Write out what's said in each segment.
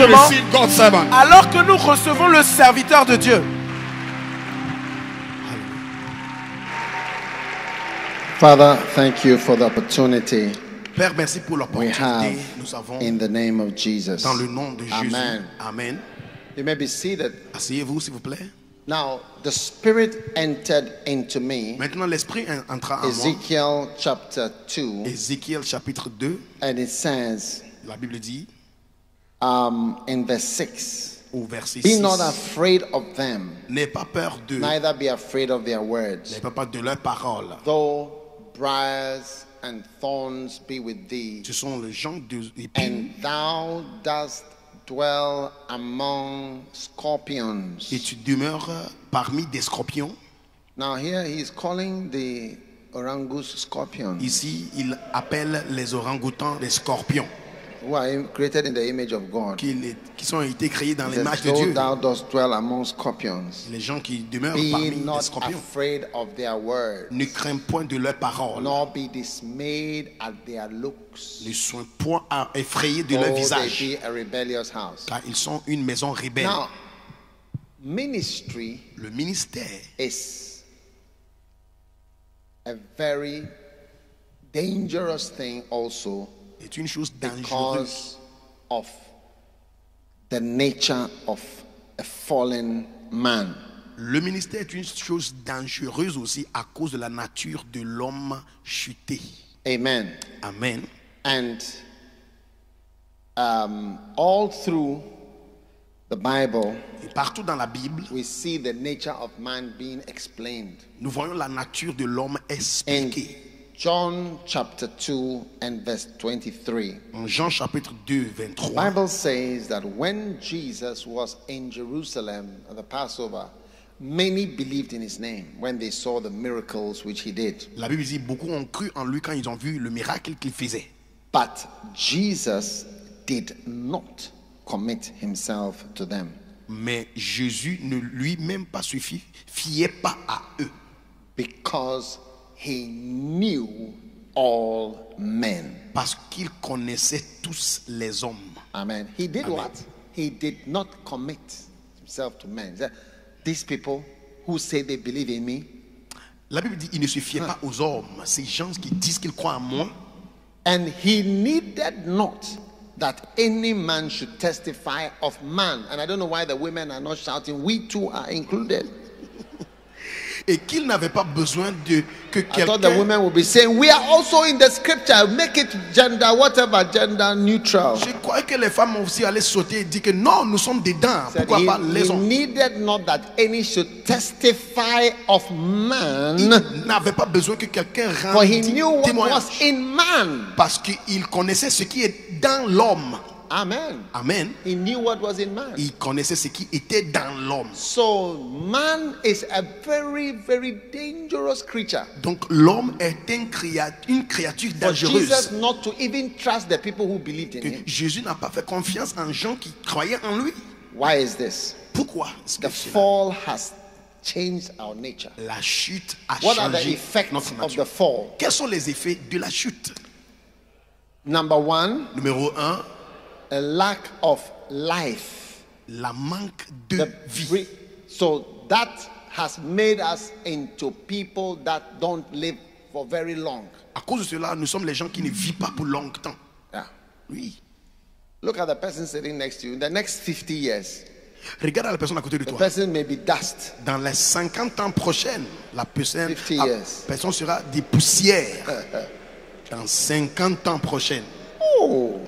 recevons, receive God's servant. alors que nous recevons le serviteur de Dieu. Father, thank you for the opportunity Père, merci pour we l'opportunité have que nous avons in the name of Jesus. dans le nom de Jésus. Amen. Amen. You may be seated. Asseyez-vous, s'il vous plaît. Now, the Spirit entered into me, Maintenant, l'Esprit entra en moi. Ezekiel chapter 2, Ézéchiel chapitre 2, and it says la Bible dit, in verse 6, au verset be 6, not afraid of them, n'aie pas peur d'eux, neither be afraid of their words. n'aie pas peur de leurs paroles. Though briars and thorns be with thee, Ce sont les gens d'épines, and thou dost dwell among scorpions. et tu demeures parmi des scorpions. Now here he is calling the orangus scorpions, Ici, il appelle les orang-outans des scorpions, who are created in the image of God. qui sont été créés dans He says, l'image de though Dieu. thou dost dwell among scorpions, Les gens qui demeurent be parmi les not scorpions afraid of their words, ne craignent point de leurs paroles, nor be dismayed at their looks, ne sont point effrayés de though leur they visage, be a rebellious house. car ils sont une maison rebelle. Now, ministry Le ministère is a very dangerous thing also est une chose dangereuse because of the nature of a fallen man. Le ministère est une chose dangereuse aussi à cause de la nature de l'homme chuté. Amen. Amen. And all through the Bible, Et partout dans la Bible, we see the nature of man being explained. nous voyons la nature de l'homme In expliquée. John chapter 2 and verse 23, En Jean chapitre 2, the 23, Bible says that when Jesus was in Jerusalem at the Passover, many believed in his name when they saw the miracles which he did. la Bible dit beaucoup ont cru en lui quand ils ont vu le miracle qu'il faisait. But Jesus did not commit himself to them. Mais Jésus ne lui-même pas se fiait pas à eux. Because he knew all men. Parce qu'il connaissait tous les hommes. Amen. He did Amen. what? He did not commit himself to men. He said, these people who say they believe in me, La Bible dit il ne se fiait pas aux hommes. Ces gens qui disent qu'ils croient en moi. and he needed not that any man should testify of man. And I don't know why the women are not shouting, we too are included. Et qu'il n'avait pas besoin de que I thought the quelqu'un. women would be saying, we are also in the scripture, make it gender, whatever, gender neutral. Je croyais que les femmes aussi allaient sauter et dire que non, nous sommes dedans. Said Pourquoi pas he les hommes? needed not that any should testify of man, Il n'avait pas besoin que quelqu'un for he rende knew what témoignage. was in man. Parce qu'il connaissait ce qui est dans l'homme. Amen. Amen. He knew what was in man. Il connaissait ce qui était dans l'homme. So man is a very, very dangerous creature. Donc l'homme est une créature For Jesus dangereuse. not to even trust the people who believed in Que him. Jésus n'a pas fait confiance en gens qui croyaient en lui. Why is this? Pourquoi? The fall has changed our nature. La chute a What are the changé effects notre of nature. the fall? Quels sont les effets de la chute? Number one, Numéro 1, a lack of life. la manque de vie. So that has made us into people that don't live for very long. À cause de cela, nous sommes les gens qui ne vivent pas pour longtemps. Yeah. Oui. Look at the person sitting next to you. In the next 50 years, Regarde la personne à côté de the toi. person may be dust. Dans les 50 ans prochains, la personne, 50 years. personne sera des poussières. Dans 50 ans prochains. Oh.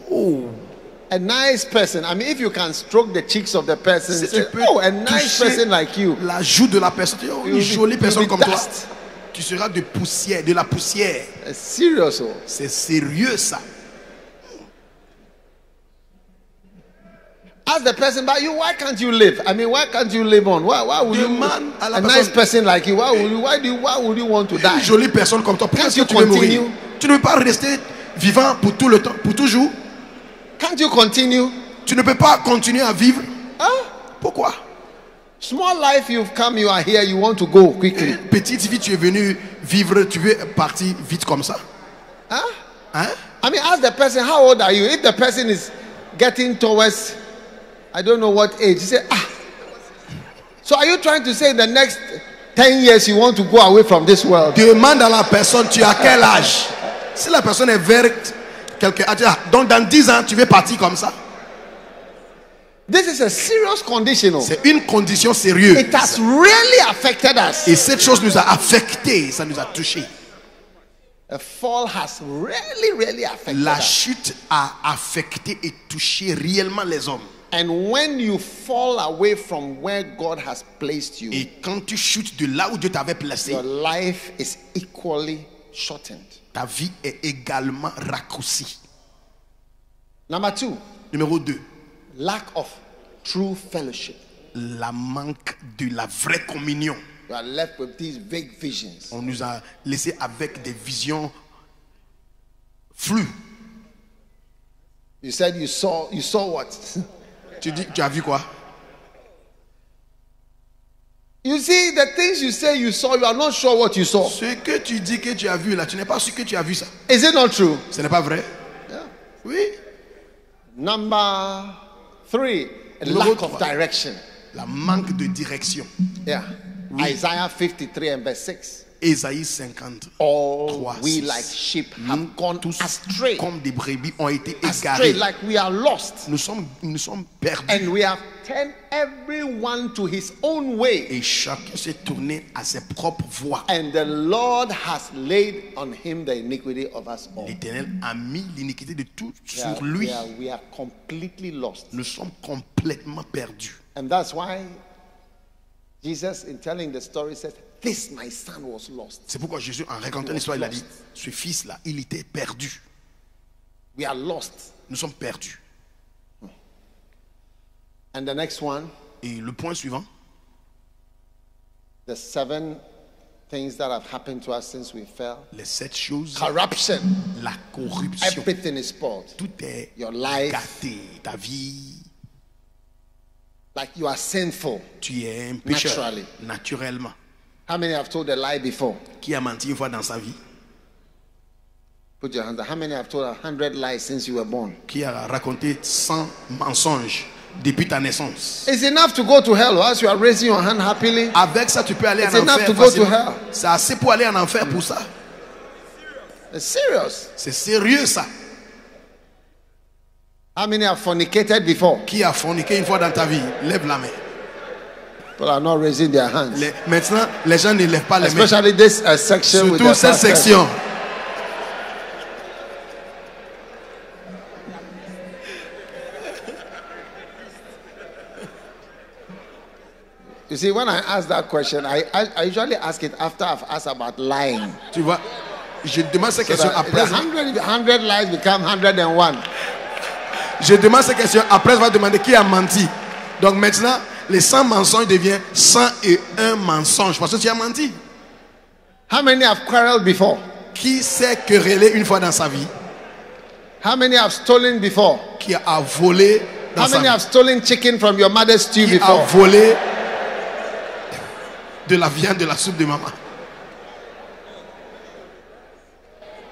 A nice person. I mean, if you can stroke the cheeks of the person, Si say, tu peux oh, a nice toucher person like you. la joue de la personne, oh, une You'll be- jolie you'll personne be comme toi, dust. tu seras de poussière, de la poussière. Serious. Oh. C'est sérieux ça. Ask the person, but you, why can't you live? I mean, why can't you live on? Why would Demande à you, la a nice personne- person like you, why would you want to Une die? jolie personne comme toi, pourquoi Can't est-ce que you tu veux continue? mourir? Tu ne peux pas rester vivant pour tout le temps, pour toujours. Can't you continue? Tu ne peux pas continuer à vivre. Huh? Pourquoi? Small life, you've come, you are here, you want to go quickly. Petite vie, tu es venu vivre, tu veux partir vite comme ça. Huh? Hein? I mean, ask the person, how old are you? If the person is getting towards I don't know what age. He said, so are you trying to say in the next 10 years you want to go away from this world? Demande à la personne, tu as quel âge? Si la personne est vers quelqu'un, donc dans 10 ans, tu veux partir comme ça? This is a serious condition. C'est une condition sérieuse. It has really affected us. Et cette chose nous a affectés, ça nous a touchés. A fall has really affected La us. chute a affecté et touché réellement les hommes. And when you fall away from where God has placed you, Et quand tu chutes de là où Dieu t'avait placé, your life is equally shortened. ta vie est également raccourcie. Number 2, Numéro 2, lack of true fellowship. la manque de la vraie communion. You are left with these vague visions. On nous a laissé avec des visions floues. You said you saw what? Tu dis, tu as vu quoi? You see, the things you say you saw, you are not sure what you saw. Ce que tu dis que tu as vu là, tu n'es pas sûr que tu as vu ça. Is it not true? Ce n'est pas vrai? Yeah. Oui. Number 3, a Numéro lack of 3. direction. La manque de direction. Yeah. Isaiah 53 and verse 6. Ésaïe 50. All 3, we 6. like sheep Nous have gone tous, astray. comme des brebis, ont été Astray, égarés. like we are lost. Nous sommes perdus. And we have turned everyone to his own way. Et chacun s'est tourné à ses propres voies. And the Lord has laid on him the iniquity of us all. L'Éternel a mis l'iniquité de tout We are- sur lui. we are completely lost. Nous sommes complètement perdus. And that's why Jesus, in telling the story, says, this my son was lost. C'est pourquoi Jésus, en racontant l'histoire, il a dit, ce fils-là, il était perdu. We are lost. Nous sommes perdus. And the next one, Et le point suivant, the 7 things that have happened to us since we fell. les 7 choses, Corruption. la corruption. Everything is spoiled. Tout est Your life. gâté. Ta vie, Like you are sinful. tu es un pécheur. Naturally. Naturellement. How many have told a lie before? Qui a menti une fois dans sa vie? Put your hands up. How many have told 100 lies since you were born? Qui a raconté 100 mensonges depuis ta naissance? It's enough to go to hell, or else you are raising your hand happily. Avec ça, tu peux aller It's en enough enfer to go to facilement. hell. C'est assez pour aller en enfer pour ça. It's serious. C'est sérieux ça. How many have fornicated before? Qui a forniqué une fois dans ta vie? Lève la main. People are not raising their hands. Maintenant, les gens ne lèvent pas les mains. Especially this section with Surtout the cette pastor. section. You see, when I ask that question, I usually ask it after I've asked about lying. Tu vois, je demande cette So question that après. the 100 lies become 101. Je demande cette question après. Je vais demander qui a menti. Donc maintenant, les 100 mensonges deviennent 101 mensonges. Parce que tu as menti. How many have quarreled before? Qui s'est querellé une fois dans sa vie? How many have stolen before? Qui a volé dans How sa many vie? have stolen chicken from your mother's stew Qui a before? volé de la viande de la soupe de maman?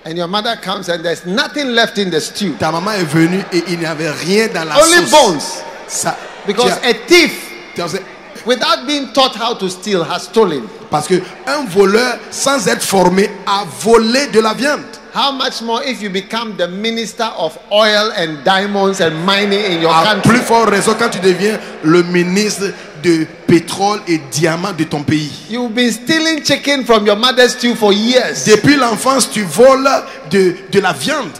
And your mother comes and there's nothing left in the stew. Ta maman est venue et il n'y avait rien dans la Only sauce. bones. Ça, Because tu as- a thief, tu as- without being taught how to steal, has stolen. Parce que un voleur, sans être formé, a volé de la viande. How much more if you become the minister of oil and diamonds and mining in your À country? plus forte raison quand tu deviens le ministre de pétrole et diamants de ton pays. You've been stealing chicken from your mother's stew for years. Depuis l'enfance, tu voles de la viande.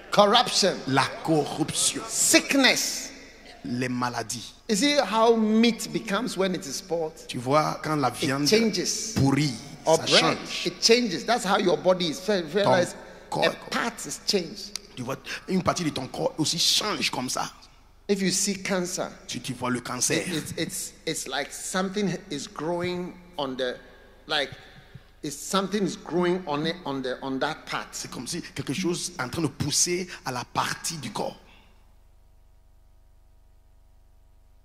Corruption, La corruption, sickness. les maladies. You see how meat becomes when it is spoiled? Tu vois, quand la viande changes. pourrit, Or ça bread, change. it changes. That's how your body is. Realize corps- a part is changed. Tu vois, une partie de ton corps aussi change comme ça. If you see cancer, Tu vois le cancer. it's like something is growing on the, like, it's something is growing on it on that part. C'est comme si quelque chose est en train de pousser à la partie du corps.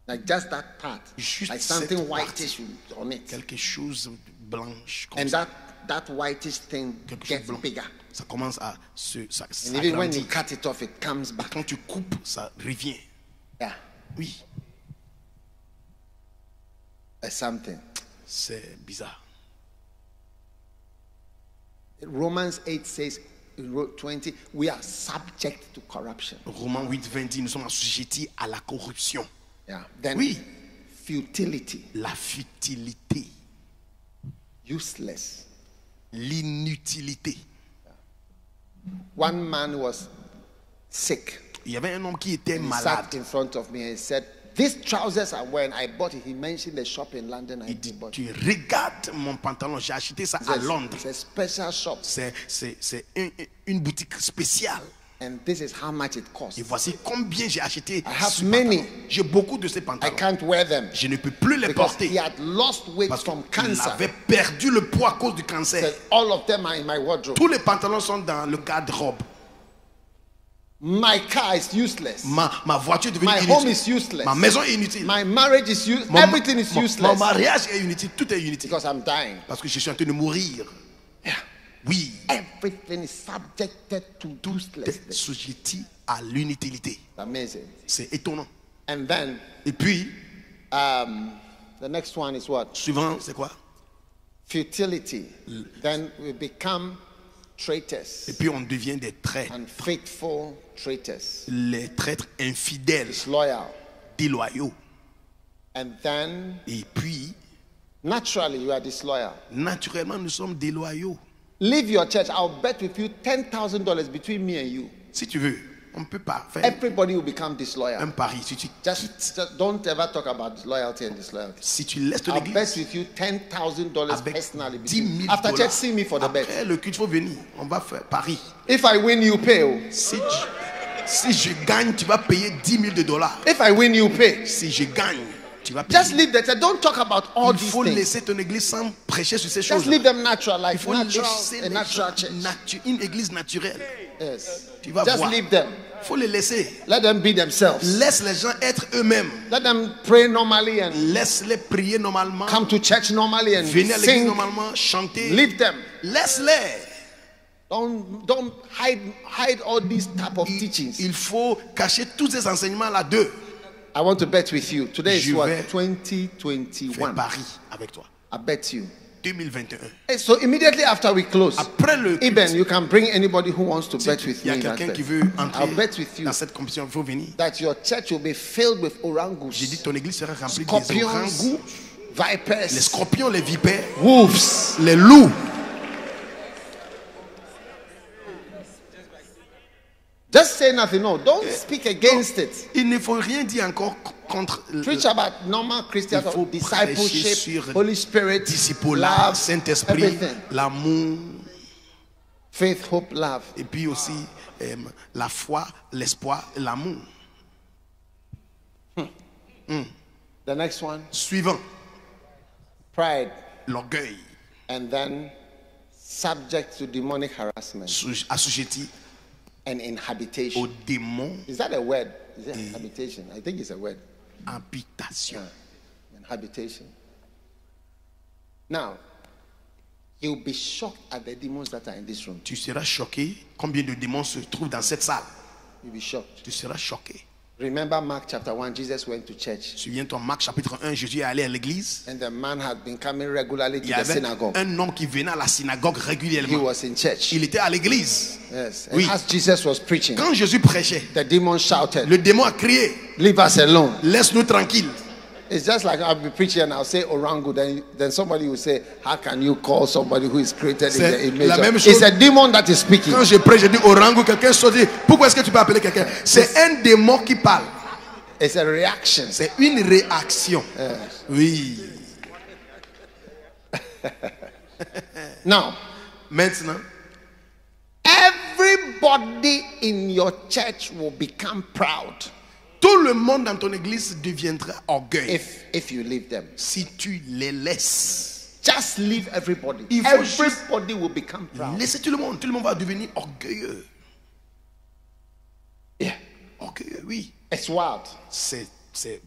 Like just that part, Juste like cette something partie. whitish on it, Quelque chose blanche comme and ça. that whitish thing Quelque chose gets blanc. bigger. Ça commence à se And even when you s'agrandir. cut it off, it comes back. Quand tu coupes, ça revient. Yeah, Oui, there's something. c'est bizarre. Romans 8 says, in 20, we are subject to corruption. Romains 8, 20 dit, nous sommes assujettis à la corruption. Yeah. Then Oui, futility, la futilité, useless. l'inutilité. One man was sick. Il y avait un homme qui était He malade. sat in front of me and he said, these trousers are when I bought it. He mentioned the shop in London. I Il dit, bought it. tu regardes mon pantalon, j'ai acheté ça à Londres. It's a special shop. C'est une boutique spéciale. And this is how much it costs. Et voici combien j'ai acheté. I have ce many. pantalon. J'ai beaucoup de ces I pantalons. can't wear them Je ne peux plus les because porter he had lost weight parce from qu'il cancer. avait perdu le poids à cause du He cancer. said, all of them are in my wardrobe. Tous les pantalons sont dans le garde-robe. My car is useless. Ma voiture est devenue My inutile. home is useless. Ma maison est inutile. My marriage is useless. Mon- Everything is mon useless mariage est inutile. Tout est inutile. because I'm dying. Parce que je suis en train de mourir. Oui. Everything is subjected to T'es uselessness. sujetti à l'inutilité. Amazing. C'est étonnant. And then Et puis, the next one is what? suivant, c'est quoi? Futility. Then we become Et traitors, puis on devient des traîtres. unfaithful traitors, Les traîtres infidèles, disloyal. déloyaux. And then Et puis, naturally you are disloyal. naturellement, nous sommes déloyaux. Leave your church. I'll bet with you $10,000 between me and you. Si tu veux, on ne peut pas faire Everybody will become disloyal. un pari. Si tu Just don't ever talk about loyalty and disloyalty. si tu laisses ton I'll bet église with you $10,000 avec personally. 10 000 After $10,000, church, see me for the bet. après le culte, il faut venir. On va faire pari. If I win, you pay. Oh. Si je gagne, tu vas payer 10 000 dollars. If I win, you pay. Si je gagne, tu vas payer. Just leave that. Don't talk about all Il these faut things. laisser ton église sans prêcher sur ces Just choses. leave them natural, Il like faut natural, laisser a les natural gens church. une église naturelle. Yes. Tu vas Just voir. leave them. Il faut les laisser. Let them be themselves. Laisse les gens être eux-mêmes. Let them pray normally and Laisse-les prier normalement. come to church normally and Venez à l'église sing. normalement, chanter. Leave them. Laisse-les. Don't hide all these type of teachings. Il faut cacher tous ces enseignements-là d'eux. I want to bet with you. Today is Je what? vais Fais 2021. pari avec toi. I bet you. 2021. Hey, so immediately after we close, Après le Eben, culte, you can bring anybody who wants to bet with il y a me. that quelqu'un bet. qui veut entrer I'll bet with you dans cette compétition, il faut venir. that your church will be filled with J'ai dit orangus, ton église sera remplie des scorpions, orangous, les vipers, scorpions, les vipères, wolves. les loups. Just say nothing. No, don't speak against it. Il ne faut rien dire encore contre Preach about normal Christian Il faut prêcher discipleship, sur Holy Spirit, disciple-là, love, Saint-Esprit, everything. l'amour, Faith, hope, love. et puis aussi la foi, l'espoir, l'amour. The next one, Suivant, pride, l'orgueil, and then subject to demonic harassment assujetti and inhabitation. aux démons, Is that a word? Is it habitation? I think it's a word. habitation. Habitation. Now, you'll be shocked at the demons that are in this room. Tu seras choqué combien de démons se trouvent dans cette salle. You'll be shocked. Tu seras choqué. Remember Mark chapter 1, Jesus went to church. Souviens-toi, Marc chapitre 1, Jésus est allé à l'église. And the man had been coming regularly Il to y the avait synagogue. un homme qui venait à la synagogue He régulièrement. was in church. Il était à l'église. Yes. And Oui. as Jesus was preaching, Quand Jésus prêchait, the demon shouted, le démon a crié, leave us alone. laisse-nous tranquilles. It's just like I'll be preaching and I'll say orangu, then somebody will say, how can you call somebody who is created in C'est the image la of... même It's chose. a demon that is speaking. Quand je prêche, je dis orangu, quelqu'un se dit, pourquoi est-ce que tu peux appeler quelqu'un? C'est un démon qui parle. It's a reaction. C'est une réaction. Oui. Now, Maintenant, everybody in your church will become proud tout le monde dans ton église deviendra orgueil if you leave them. si tu les laisses. Just leave everybody. Il faut Everybody will become proud. Laissez tout le monde va devenir orgueilleux. Yeah. Orgueilleux, oui. It's wild. C'est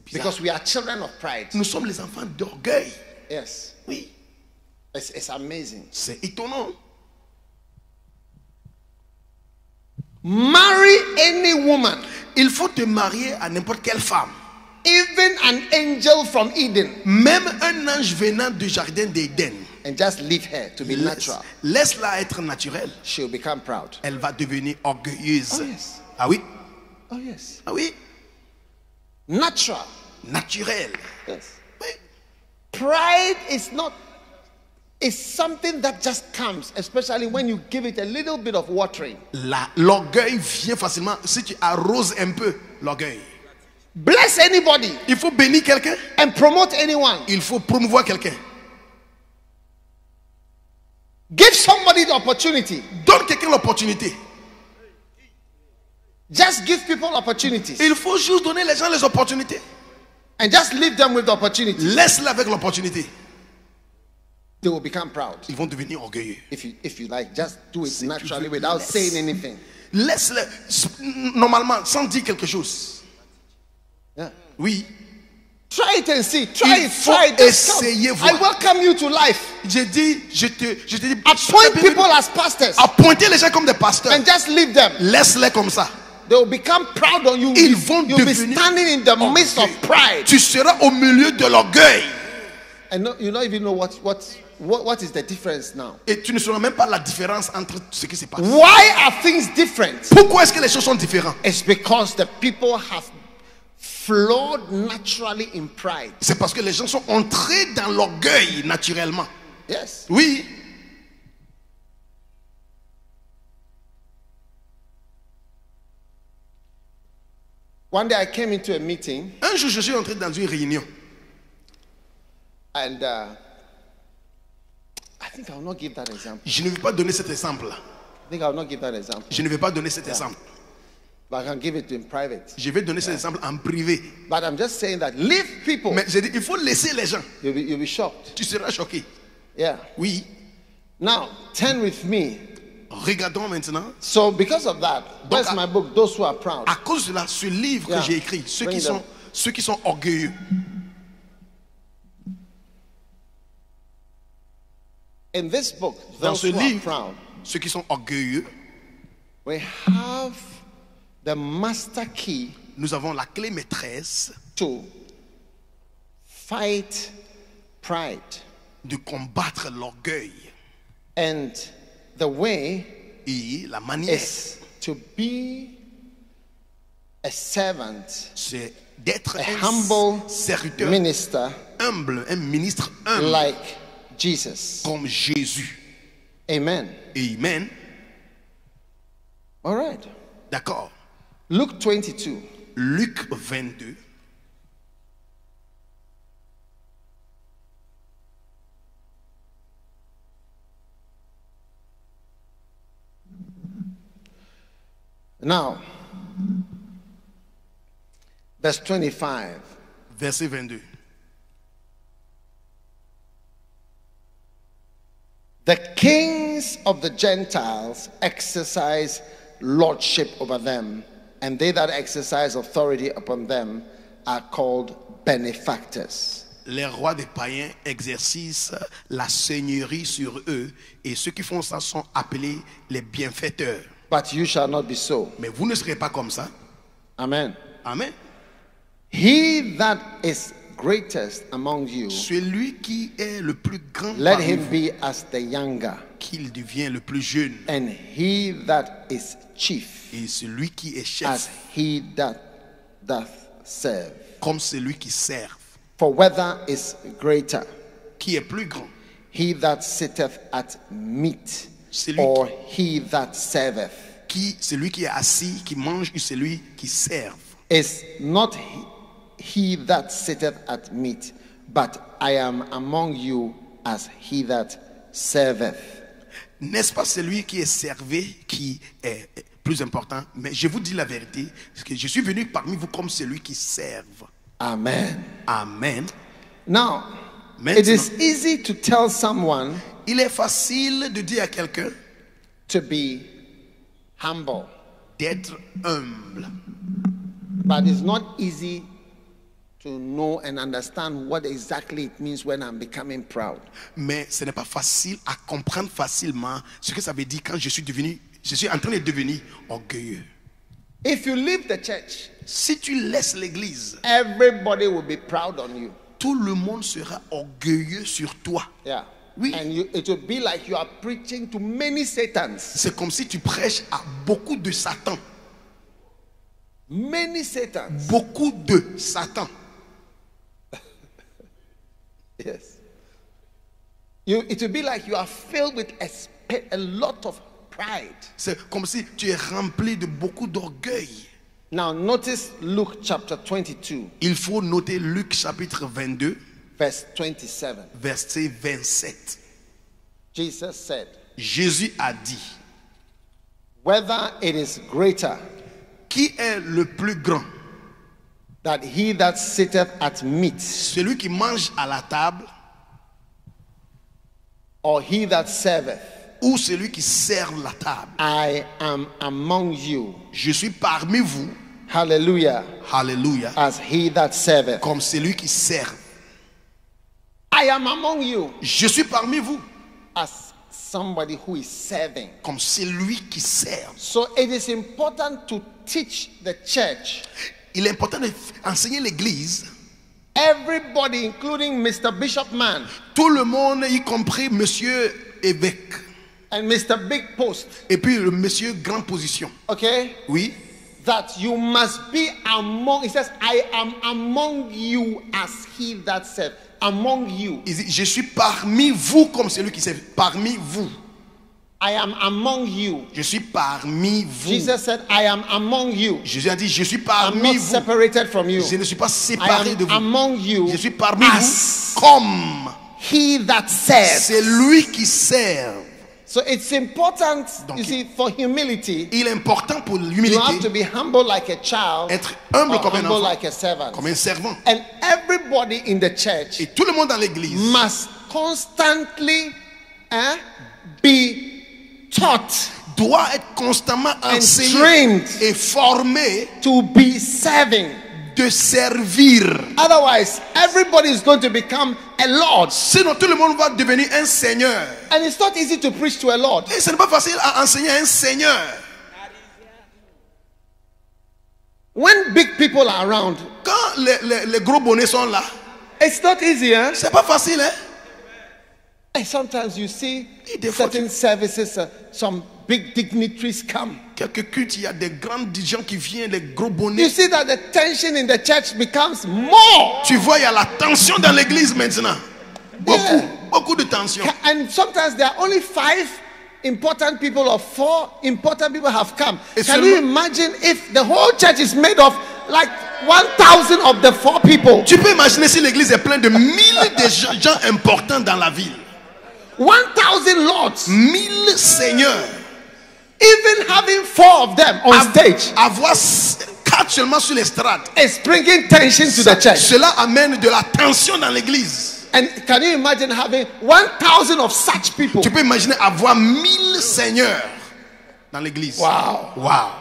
bizarre. Because we are children of pride. Nous sommes les enfants d'orgueil. Yes. Oui. It's amazing. C'est étonnant. Marry any woman il faut te marier à n'importe quelle femme. Even an angel from Eden. Même un ange venant du jardin d'Éden. And just leave her to be natural. Laisse-la être naturelle. She'll become proud. Elle va devenir orgueilleuse. Oh, yes. Ah oui? Oh yes. Ah oui? Natural. Naturelle. Yes. Oui. Pride is not. It's something that just comes, especially when you give it a little bit of watering. L'orgueil vient facilement si tu arroses un peu l'orgueil. Bless anybody Il faut bénir quelqu'un. and promote anyone. Il faut promouvoir quelqu'un. Give somebody the opportunity. Donne quelqu'un l'opportunité. Just give people opportunities. Il faut juste donner les gens les opportunités. And just leave them with the opportunity. Laisse-les avec l'opportunité. They will become proud. Ils vont devenir orgueilleux. If you like, just do it Si tu naturally veux, without laisse. saying anything. Laisse-les normalement sans dire quelque chose. Yeah. Oui. Try it and see. Try Il it. faut Try it. Just come. essayer, I voir. welcome you to life. Je dis, je te dis, Appoint people as pastors appointez les gens comme des pasteurs. and just leave them. Laisse-les comme ça. They will become proud on you. Ils vont You'll be devenir standing in the midst of orgueilleux. pride. Tu seras au milieu de l'orgueil. And you don't even know what is the difference now. Et tu ne sauras même pas la différence entre ce qui se passe. Why are things different? Pourquoi est-ce que les choses sont différentes? It's because the people have flowed naturally in pride. C'est parce que les gens sont entrés dans l'orgueil naturellement. Yes. Oui. One day I came into a meeting Un jour, je suis entré dans une réunion. and I think I will not give that example. Je ne vais pas donner cet exemple-là. I think I will not give that example. Je ne vais pas donner cet exemple. But I can give it in private. Je vais donner cet exemple en privé. But I'm just saying that leave people. Mais j'ai dit, il faut laisser les gens. You'll be shocked. Tu seras choqué. Yeah. Oui. Now, turn with me. Regardons maintenant. So because of that, where's Donc, my book? Those who are proud. À cause de là, ce livre Yeah. que j'ai écrit, ceux Bring qui sont orgueilleux. In this book, Dans those ce who are livre, proud, ceux qui sont orgueilleux, we have the master key nous avons la clé maîtresse to fight pride. de combattre l'orgueil. And the way Et la manière, is to be a servant, c'est d'être a un humble serviteur minister humble, un ministre humble like Jesus. comme Jésus. Amen. Amen. All right. D'accord. Luke 22. Luc 22. Now, verse 25. Verset 22. The kings of the Gentiles exercise lordship over them, and they that exercise authority upon them are called benefactors. Les rois des païens exercent la seigneurie sur eux, et ceux qui font ça sont appelés les bienfaiteurs. But you shall not be so. Mais vous ne serez pas comme ça. Amen. Amen. He that is greatest among you, Celui qui est le plus grand let parmi him vous, be as the younger, qu'il devient le plus jeune, and he that is chief et celui qui est as chef, he that doth serve. comme celui qui sert. For whether is greater, Qui est plus grand? he that sitteth at meat, Celui or he that serveth? Celui qui est assis, qui mange, ou celui qui sert? Is not he that sitteth at meat, but I am among you as he that serveth. N'est-ce pas celui qui est servi qui est plus important? Mais je vous dis la vérité, parce que je suis venu parmi vous comme celui qui serve. Amen. Amen. Now, Maintenant, it is easy to tell someone il est facile de dire à quelqu'un to be humble, d'être humble. but it's not easy to know and understand what exactly it means when I'm becoming proud. Mais ce n'est pas facile à comprendre facilement ce que ça veut dire quand je suis en train de devenir orgueilleux. If you leave the church, Si tu laisses l'église, everybody will be proud on you. tout le monde sera orgueilleux sur toi. Yeah. Oui. And it will be like you are preaching to many Satans. C'est comme si tu prêches à beaucoup de Satan. Many Satans. Beaucoup de Satan. Yes. It will be like you are filled with a lot of pride. C'est comme si tu es rempli de beaucoup d'orgueil. Now notice Luke chapter 22, Il faut noter Luc chapitre 22, verse 27. verset 27. Jesus said, Jésus a dit, whether it is greater qui est le plus grand? that he that sitteth at meat, Celui qui mange à la table or he that serveth? ou celui qui sert la table? I am among you, Je suis parmi vous, hallelujah, alléluia, as he that serveth. comme celui qui sert. I am among you Je suis parmi vous, as somebody who is serving. comme celui qui sert. So it is important to teach the church, Il est important d'enseigner l'église. everybody, including Mr. Bishop Man Tout le monde, y compris monsieur évêque, and Mr. Big Post, et puis le monsieur grande position. okay, Oui, that you must be among, it says, I am among you as he that said, among you. il dit, je suis parmi vous comme celui qui sert. Parmi vous. I am among you. Je suis parmi vous. Jesus said, I am among you. Jésus a dit, je suis I'm parmi not vous. separated from you. Je ne suis pas I séparé de am vous. among you Je suis parmi as vous comme he that serves. c'est lui qui sert. So it's important, Donc, you see, for humility, Il est important pour you have to l'humilité be humble like a child, être humble or comme un humble enfant, like a servant. comme un servant. And everybody in the church Et tout le monde dans l'église must constantly be taught doit être constamment and enseigné trained et formé to be serving. de servir. Otherwise, everybody is going to become a lord. Sinon, tout le monde va devenir un seigneur. And it's not easy to preach to a lord. Et ce n'est pas facile à enseigner à un seigneur. When big people are around, Quand les gros bonnets sont là, it's not easy, huh? c'est pas facile, hein? And sometimes you see des fois, certain services, some big dignitaries come. Quelques cultes, il y a des grands gens qui viennent, les gros You bonnets. see that the tension in the church becomes more. Tu vois, il y a la tension dans l'église maintenant. Beaucoup, Yeah. beaucoup de tension. And sometimes there are only 5 important people or 4 important people have come. Et Can you seulement- imagine if the whole church is made of like 1,000 of the 4 people? Tu peux imaginer si l'église est pleine de 1000 de gens importants dans la ville. 1,000 lords. 1000 seigneurs. Even having 4 of them on stage Avoir 4 seulement sur l'estrade. is bringing tension to the church. Cela amène de la tension dans l'église. And can you imagine having 1,000 of such people? Tu peux imaginer avoir 1000 seigneurs dans l'église. Wow. Wow.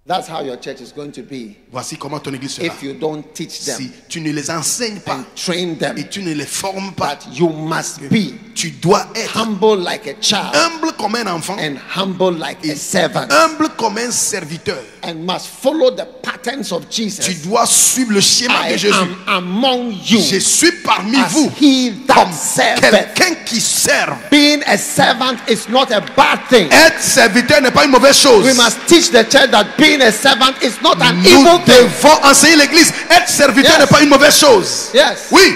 That's how your church is going to be Voici comment ton église sera. if you don't teach them Si tu ne les enseignes pas and train them et tu ne les formes pas, that you must be tu dois être humble like a child humble comme un enfant, and humble like a servant humble comme un serviteur. and must follow the patterns of Tu Jesus. dois suivre le schéma I de Jésus. am among you Je suis parmi as vous he that comme serveth. quelqu'un qui sert. Being a servant is not a bad thing. Être serviteur n'est pas une mauvaise chose. We must teach the church that being a servant is not an Nous evil thing. devons enseigner l'église. Être serviteur Yes. n'est pas une mauvaise chose. Yes. Oui.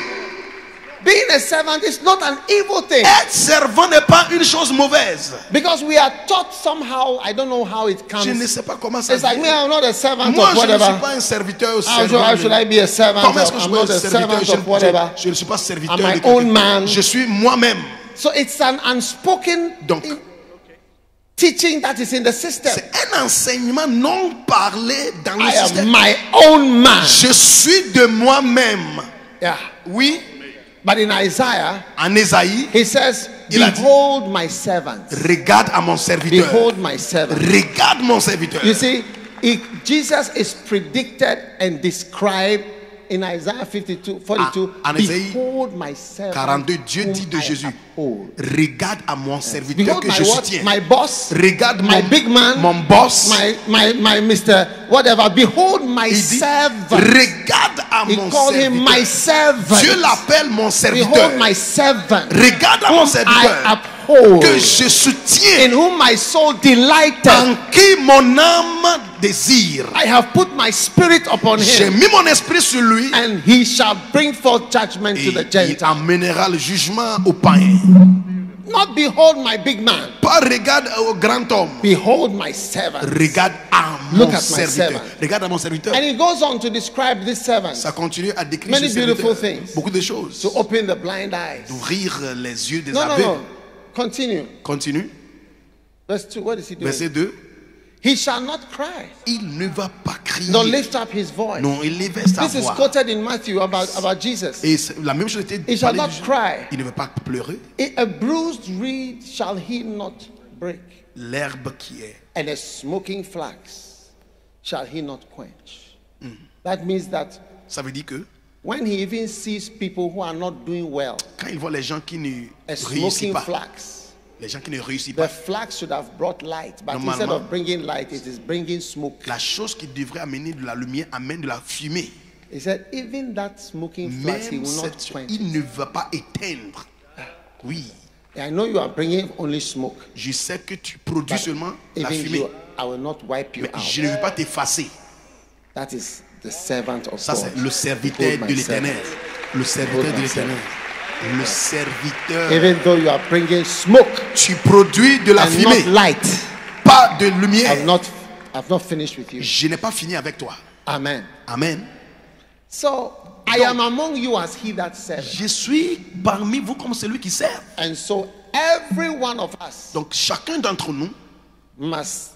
Being a servant is not an evil thing. Être servant n'est pas une chose mauvaise. Because we are taught somehow, I don't know how it Je ne comes. sais pas comment ça It's like, me, vient. I'm not a servant Moi, of je ne suis whatever. pas un serviteur. How should I be a servant? Comment est-ce que je I'm peux not être a serviteur? servant of whatever. Je ne suis pas serviteur I'm my de quelqu'un. own man. Je suis moi-même. So it's an unspoken Donc, teaching that is in the system. c'est un enseignement non parlé dans le I am système. my own man. Je suis de moi-même. Yeah. Oui. But in Isaiah, En Ésaïe, he says, Il a dit, behold my servant. regarde à mon serviteur. Behold my servant. Regarde mon serviteur. You see, Jesus is predicted and described in Isaiah 52, 42, En Ésaïe behold my servant 42, Dieu whom dit de I Jésus, uphold. regarde à mon serviteur Behold que my je what? soutiens. My boss, Regarde my big man, mon boss. my Mr. Whatever. Behold my Il dit, servant. regarde à He mon called him my serviteur. servant. Dieu l'appelle mon serviteur. Behold my servant. Regarde à mon whom serviteur I uphold, que je soutiens, in whom my soul delighted. en qui mon âme désire. I have put my spirit upon J'ai him, mis mon esprit sur lui and he shall bring forth judgment to et the il Gentiles. amènera le jugement aux païens. Not behold my big man. Pas regarde au grand homme. Behold my servant. Regarde à Look mon at my serviteur. servant. Regarde à mon serviteur. And he goes on to describe this servant. Ça continue à décrire Many ce beautiful serviteur. things. Beaucoup de choses. To open the blind eyes. D'ouvrir les yeux des No, no, aveugles. no. Continue. Continue. Verse 2. What is he doing? Verset 2. He shall not cry, Il ne va pas crier. nor lift up his voice. Non, il lève sa This is voix. quoted in Matthew about Jesus. Et la même chose était He shall parlé not de Jésus. cry. Il ne veut pas pleurer. A bruised reed shall he not break, L'herbe qui est. and a smoking flax shall he not quench. That means that Ça veut dire que when he even sees people who are not doing well, quand il voit les gens qui ne a réussissent smoking pas, flax, les gens qui ne réussissent the pas, flax should have brought light, but Normalement, instead of bringing light, it is bringing smoke. la chose qui devrait amener de la lumière amène de la fumée. He said, even that smoking flax, he Même will not cette, quench. il ne va pas éteindre. Oui, I know you are bringing only smoke. je sais que tu produis seulement la Even fumée, you, I will not wipe you mais out. je ne veux pas t'effacer. That is the servant of Ça, God. c'est le serviteur Behold de my l'éternel. servant. Le serviteur Behold de my l'éternel. Le serviteur. Even though you are bringing smoke Tu produis de la and fumée, not light, pas de lumière. I've not finished with you. Je n'ai pas fini avec toi. Amen. Amen. So I am among you as he that serveth. Je suis parmi vous comme celui qui sert. And so every one of us Donc chacun d'entre nous must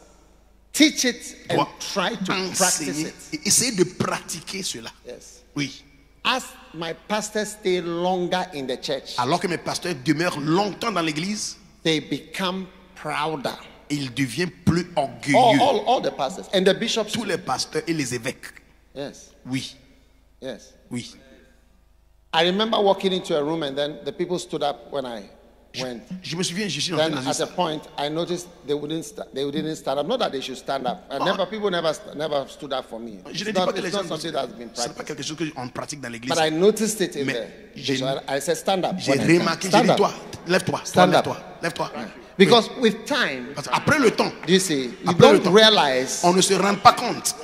teach it and doit try to practice enseigner it. et essayer de pratiquer cela. Yes. Oui. As my pastors stay longer in the church, Alors que mes pasteurs demeurent longtemps dans l'église, they become prouder. ils deviennent plus orgueilleux. All the pastors and the bishops. Tous les pasteurs et les évêques. Yes. Oui. Yes. Oui. I remember walking into a room and then the people stood up when I went. Je me souviens, je suis entré Then dans une at a salle. point, I noticed they didn't stand up. Not that they should stand up. People never stood up for me. Je It's ne dis pas not, que les it's gens not something that's been ce n'est pas practiced. quelque chose qu'on pratique dans l'église. But I noticed it in Mais there. j'ai- So I said, stand up. J'ai when I come. remarqué, j'ai Stand dit up. toi, lève-toi, toi, Stand up. lève-toi, lève-toi. Because with time, Parce qu'après le temps, do you see, you Après le don't temps. realize on ne se rend pas compte.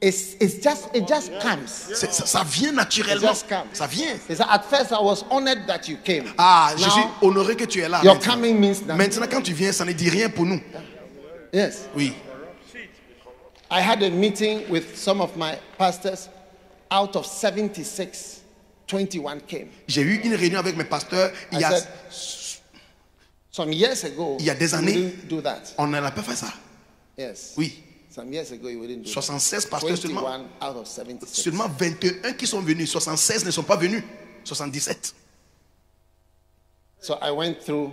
it just comes. Ça vient naturellement. It just comes. Ça vient. It's that at first I was honored that you came. Ah, je Now, suis honoré que tu es là. your Maintenant. coming means that. Maintenant, quand tu viens, ça ne dit rien pour nous. Yes. Oui. I had a meeting with some of my pastors. Out of 76, 21 came. J'ai eu une réunion avec mes pasteurs il y I a, said, some years ago, il y a des you années. didn't do that. On n'a pas fait ça. Yes. Oui. Some years ago, you didn't do 76 that. pasteurs seulement. 21 out of 76. Seulement 21 qui sont venus. 76 ne sont pas venus. 77. So I went through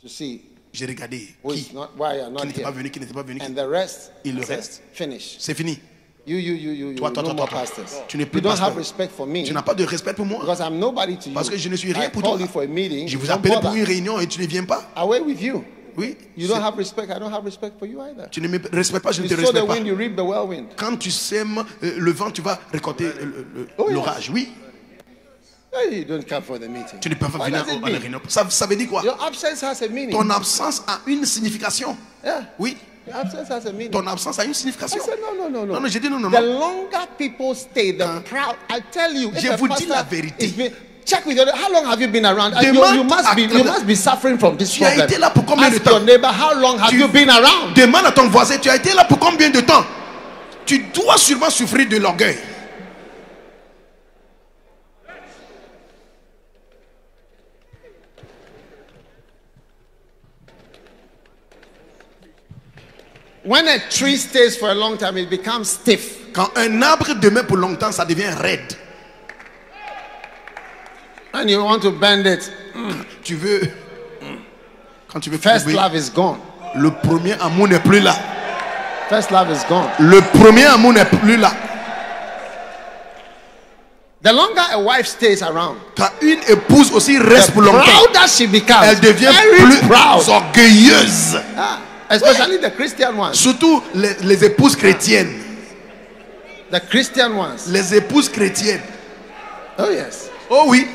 to see J'ai regardé who qui, is not, why you are qui not n'était here. pas venu, qui n'était pas venu. And the rest, Et le I said, reste? finish. C'est fini. You, Toi, no toi, more toi. pastors. Tu n'es plus You don't pasteur. have respect for me Tu n'as pas de respect pour moi. because I'm nobody to you. Parce que je ne suis rien I pour call toi. you for a meeting. Je you vous don't appelle pour bother. une réunion et tu ne viens pas. Away with you. Oui. You don't have respect. I don't have respect for you either. Tu ne me respectes pas, je ne You te sow the respecte pas. wind, you reap the whirlwind. Quand tu sèmes le vent, tu vas récolter Oh, yes. l'orage. Oui. Hey, you don't come for the meeting. Tu ne peux pas What venir does it à la mean? réunion. Ça veut dire quoi? Your absence has a meaning. Ton absence a une signification. Yeah. Oui. Your absence has a meaning. Ton absence a une I signification. said, no. Non, j'ai dit non. The longer people stay, the proud. I tell you, if Je a vous dis la pastor vérité. is being- check with your. How long have you been around? You Demande must be suffering from this Tu as problem. été là pour combien de Ask temps? your neighbor, how long have you been around? Demande à ton voisin, tu as été là pour combien de temps? Tu dois sûrement souffrir de l'orgueil. When a tree stays for a long time, it becomes stiff. Quand un arbre demeure pour longtemps, ça devient raide. And you want to bend it. Tu veux, quand tu veux First trouver, love is gone. le premier amour n'est plus là. First love is gone. Le premier amour n'est plus là. The longer a wife stays around, Quand une épouse aussi reste pour the longtemps, prouder she becomes. elle devient Very plus proud. orgueilleuse. Ah, especially the Christian ones. Surtout les épouses chrétiennes. The Christian ones. Les épouses chrétiennes. Oh yes. Oh oui.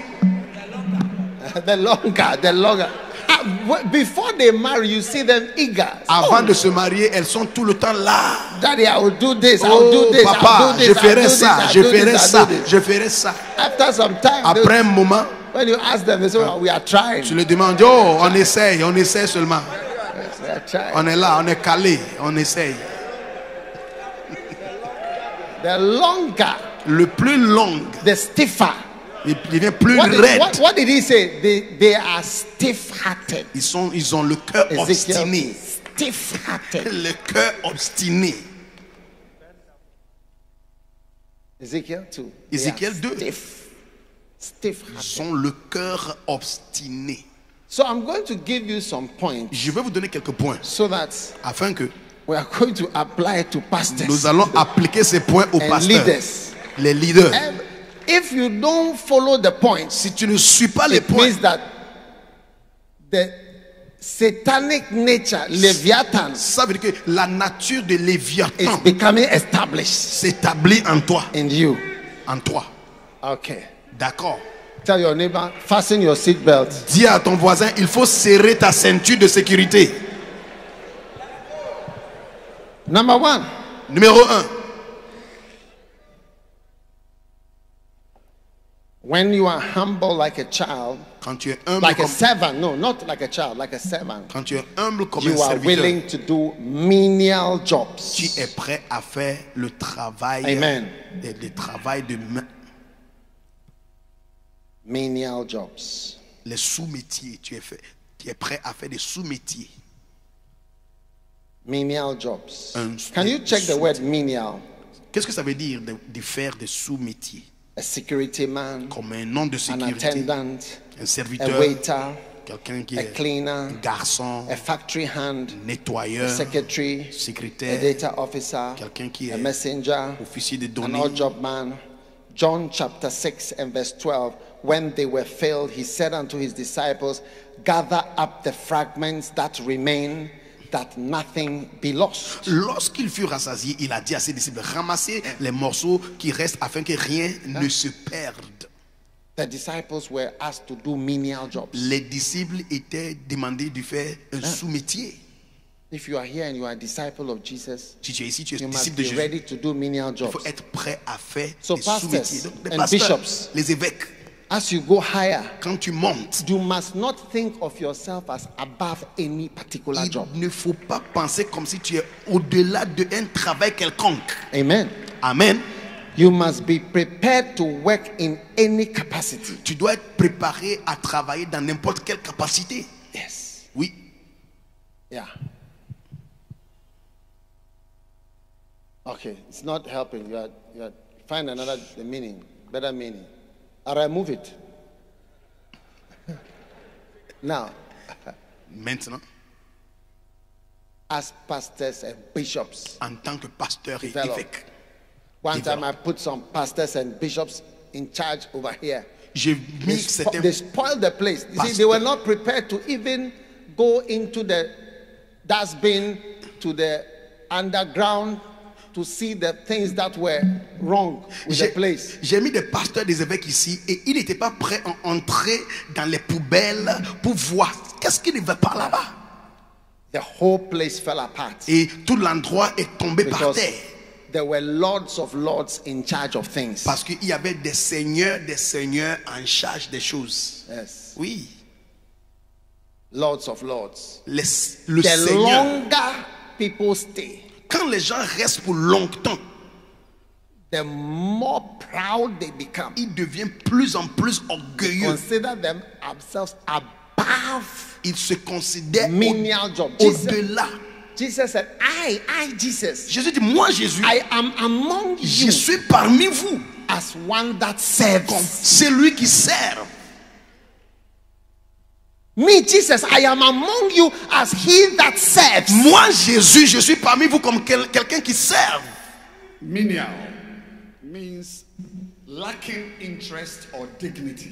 The longer. Before they marry, you see them eager. Avant de se marier, elles sont tout le temps là. Daddy, I will do this. I Oh will do this. papa, I'll do je this. ferai I'll do ça, this, je I'll do ferai this, ça, I'll do this. je ferai ça. After some time, Après un moment, when you ask them, they say, "Oh, we are trying." tu le demandes, oh, on essaye seulement. Yes, we are trying. On est là, on est calé, on essaye. The longer, Le plus long, the stiffer. il devient plus What raide. what did he say? They are stiff-hearted. Ils ont le cœur obstiné. Stiff-hearted. Le cœur obstiné. Ezekiel 2. Ézéchiel 2. Stiff-hearted. Ils ont le cœur obstiné. So I'm going to give you some points Je vais vous donner quelques points so that afin que we are going to apply it to pastors nous allons appliquer ces points aux and pasteurs, leaders. les leaders. And if you don't follow the points, Si tu ne suis pas les it points, means that the satanic nature, Leviathan, ça veut dire que la nature de is Léviathan becoming established s'établit en toi. in you. En toi. Okay. D'accord. Tell your neighbor, fasten your seatbelt. Dis à ton voisin, il faut serrer ta ceinture de sécurité. Number one, Numéro 1. when you are humble like a child, Quand tu es humble like a comme, servant, no, not like a child, like a servant, quand tu es humble comme un you are serviteur, willing to do menial tu jobs. es prêt à faire le travail, Amen. le travail de main, Menial jobs. les sous-métiers. Tu es prêt à faire des sous-métiers. Menial jobs. Un- Can you check the word menial? Qu'est-ce que ça veut dire de faire des sous-métiers? A security man, Comme un nom de an sécurité, attendant, un a serviteur, waiter, quelqu'un qui a est cleaner, un garçon, a factory hand, a nettoyeur, secretary, a secrétaire, data officer, quelqu'un qui a est messenger, officier de an données. odd job man. John chapter 6 and verse 12. When they were filled, he said unto his disciples, gather up the fragments that remain, that nothing be lost. Lorsqu'il fut rassasié, il a dit à ses disciples, ramassez les morceaux qui restent afin que rien ne se perde. The disciples were asked to do menial jobs. Les disciples étaient demandés de faire un sous-métier. If you are here and you are a disciple of Jesus, Si tu es ici, tu es you must disciple de be Jésus. ready to do menial Il jobs. faut être prêt à faire So des pastors sous-métiers. Donc, les and pasteurs, bishops. les évêques, As you go higher, quand tu montes, you must not think of yourself as above any particular job. il ne faut pas penser comme si tu es au-delà d'un travail quelconque. Amen. Amen. You must be prepared to work in any capacity. Tu dois être préparé à travailler dans n'importe quelle capacité. Yes. Oui. Yeah. Okay, it's not helping. You are find another meaning, better meaning. Or I move it. Now, Maintenant, as pastors and bishops, en tant que pasteur et Develop. évêque, one time I put some pastors and bishops in charge over here. j'ai They, mis certains they spoiled the place. You see, Pastor. they were not prepared to even go into the dustbin, to the underground, to see the things that were wrong with the place. J'ai mis des pasteurs, des évêques ici et ils n'étaient pas prêts à entrer dans les poubelles pour voir qu'est-ce qui ne va pas là-bas. The whole place fell apart Et tout l'endroit est tombé par because terre. there were lords of lords in charge of things. Parce qu'il y avait des seigneurs en charge des choses. Yes, Oui. lords of lords. Le The Seigneur. longer people stay, Quand les gens restent pour longtemps, the more proud they become. ils deviennent plus en plus orgueilleux. Consider themselves above Ils se considèrent menial job. Jesus, au-delà. Jesus said, I, Jesus, Jésus dit, moi Jésus, I am among je you suis parmi vous as one that serves. comme celui qui sert. Me, Jesus, I am among you as he that serves. Moi Jésus, je suis parmi vous comme quelqu'un qui sert. Menial. means lacking interest or dignity.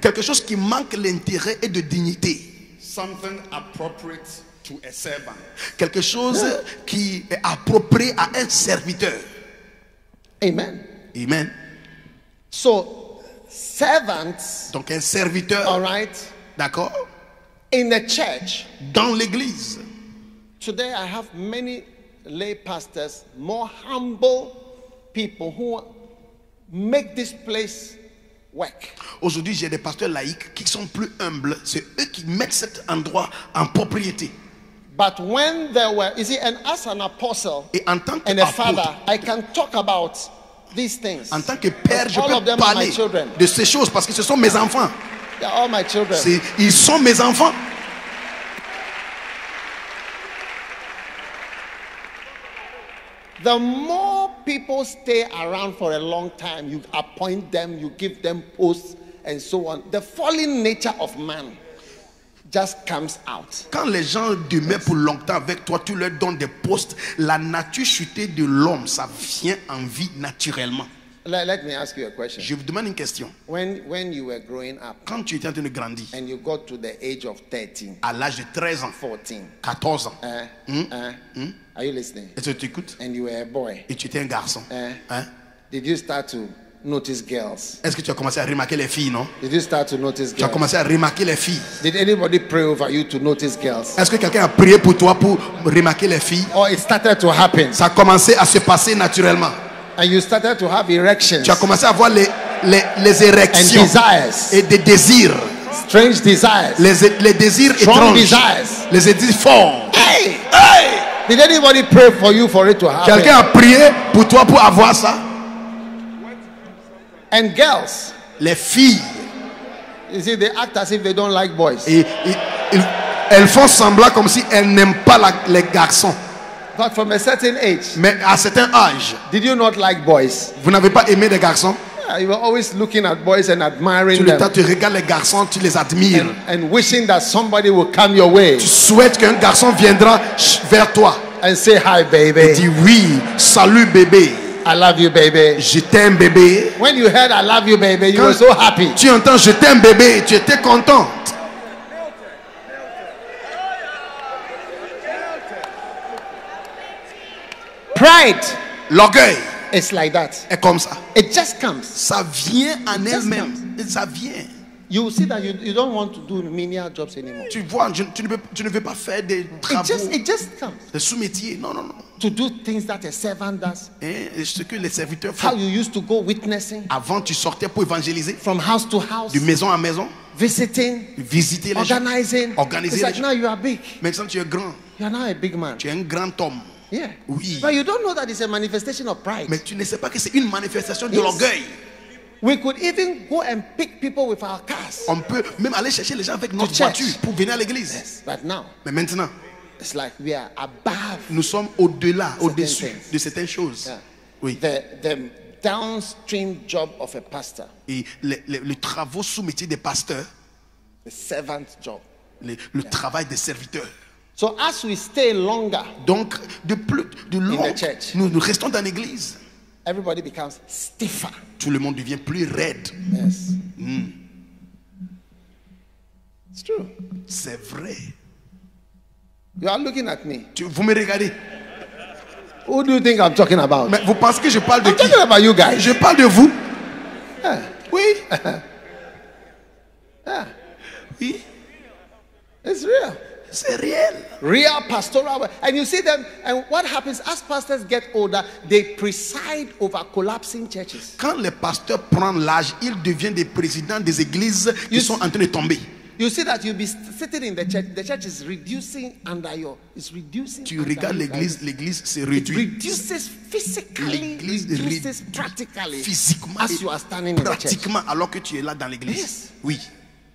Quelque chose qui manque l'intérêt et de dignité. Something appropriate to a servant. Quelque chose qui est approprié à un serviteur. Amen. Amen. So, servants, Donc un serviteur, all right, d'accord, in the church, dans l'église. today I have many lay pastors, more humble people who make this place work. Aujourd'hui, j'ai des pasteurs laïcs qui sont plus humbles. C'est eux qui mettent cet endroit en propriété. But when there were, you see, and as an apostle Et en tant and a qu'apôtre, father, I can talk about these things. en tant que père, je All of peux them are parler my children. de ces choses parce que ce sont mes enfants. They're all my children. Ils sont mes enfants. The more people stay around for a long time, you appoint them, you give them posts, and so on. The fallen nature of man just comes out. Quand les gens demeurent pour longtemps avec toi, tu leur donnes des postes, la nature chutée de l'homme, ça vient en vie naturellement. Let me ask you a question. Je vous demande une question. When you were growing up Quand tu étais en train de grandir, and you got to the age of 13, à l'âge de 13 ans, 14, 14 ans, are you listening? est-ce que tu écoutes? And you were a boy, Et tu étais un garçon. Hein? did you start to notice girls? Est-ce que tu as commencé à remarquer les filles, non? Did you start to notice Tu as girls? commencé à remarquer les filles. Did anybody pray over you to notice girls? Est-ce que quelqu'un a prié pour toi pour remarquer les filles? Or it started to happen Ça a commencé à se passer naturellement. and you started to have erections Tu as commencé à avoir les and érections desires, et des désirs. strange desires, Les désirs strong étranges. desires. Les désirs forts. Hey! Hey! Did anybody pray for you for it to happen? Quelqu'un a prié pour toi pour avoir ça? And girls, Les filles. you see, they act as if they don't like boys. Et elles font semblant comme si elles n'aiment pas les garçons. But from a certain age, Mais à un certain âge, did you not like boys? vous n'avez pas aimé les garçons? Yeah, you were always looking at boys and admiring Tout le temps, them tu regardes les garçons, tu les admires. and wishing that somebody will come your way Tu souhaites qu'un garçon viendra vers toi and say, hi, et baby. dit oui, salut bébé, I love you, baby. je t'aime bébé. When you heard I love you, baby, you Quand were so happy. tu entends je t'aime bébé, tu étais content. Pride L'orgueil is like that. est comme ça. It just comes. Ça vient en It just elle-même. Et ça vient. You will see that you don't want to do menial jobs anymore. Tu vois, tu ne veux pas faire des travaux, It just comes. des sous-métiers. Non, non, non. To do things that a servant does. Et ce que les serviteurs How font. you used to go witnessing Avant, tu sortais pour évangéliser, from house to house, de maison à maison, visiting, visiter les gens, organizing. organiser It's les like gens. now you are big. Maintenant, tu es grand. You are now a big man. Tu es un grand homme. Yeah. Oui. But you don't know that it's a manifestation of pride. Mais tu ne sais pas que c'est une manifestation de Yes. l'orgueil. We could even go and pick people with our cars. On peut même aller chercher les gens avec notre church. voiture pour venir à l'église. Yes. But now, Mais maintenant, it's like we are above nous sommes au-delà, au-dessus things. de certaines choses. Yeah. Oui. the downstream job of a pastor, Et les travaux sous-métiers des pasteurs, the servant job. le travail des serviteurs. So as we stay longer, Donc, de long, the church. nous restons dans l'église. everybody becomes stiffer. Tout le monde devient plus raide. Yes. It's true. C'est vrai. You are looking at me. Vous me regardez. Who do you think I'm talking about? Mais vous pensez que je parle de I'm qui? talking about you guys. Je parle de vous. Yeah. Oui. Yeah. Oui. It's real. C'est réel. Real pastoral work. And you see them, and what happens as pastors get older, they preside over collapsing churches. Quand les pasteurs prennent l'âge, ils deviennent des présidents des églises qui You sont see- en train de tomber. You see that you'll be sitting in the church is reducing under it's reducing. Tu under regardes you. l'église se It réduit. reduces physically, L'église reduces practically physiquement as et you are standing in the church. pratiquement alors que tu es là dans l'église. Yes. Oui.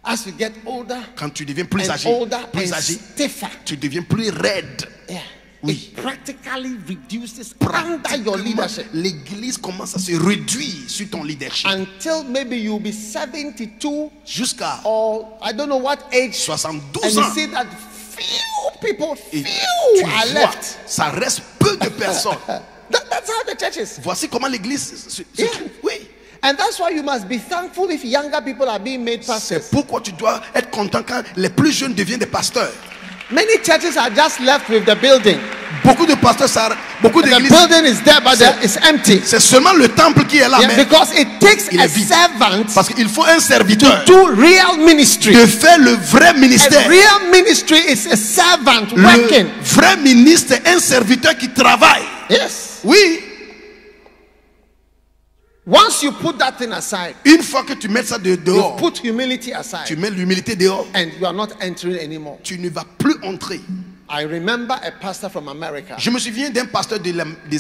As you get older Quand tu deviens plus and âgé, older plus and âgé, stiffer, tu deviens plus raide. yeah, Oui. it practically reduces under your Pratiquement, leadership l'église commence à se réduire sur ton leadership. until maybe you'll be 72 Jusqu'à or I don't know what age, 72 and you ans. see that few people, Et few tu are vois, left. ça reste peu de personnes. That's how the church is. Voici comment l'église se Yeah. trouve. Oui. And that's why you must be thankful if younger people are being made pastors. C'est pourquoi tu dois être content quand les plus jeunes deviennent des pasteurs. Many churches are just left with the building. Beaucoup de pasteurs, beaucoup The d'églises, building is there, but it's empty. c'est seulement le temple qui est là. Yeah, Mais because it takes il a est vide. servant parce qu'il faut un serviteur to real ministry. de faire le vrai A ministère. real ministry is a servant Le working. vrai ministre est un serviteur qui travaille. Yes. Oui. Once you put that thing aside, Une fois que tu mets ça you dehors, put humility tu aside, mets l'humilité dehors, and you are not entering anymore. tu ne vas plus entrer. I remember a pastor from America. Je me souviens d'un pasteur des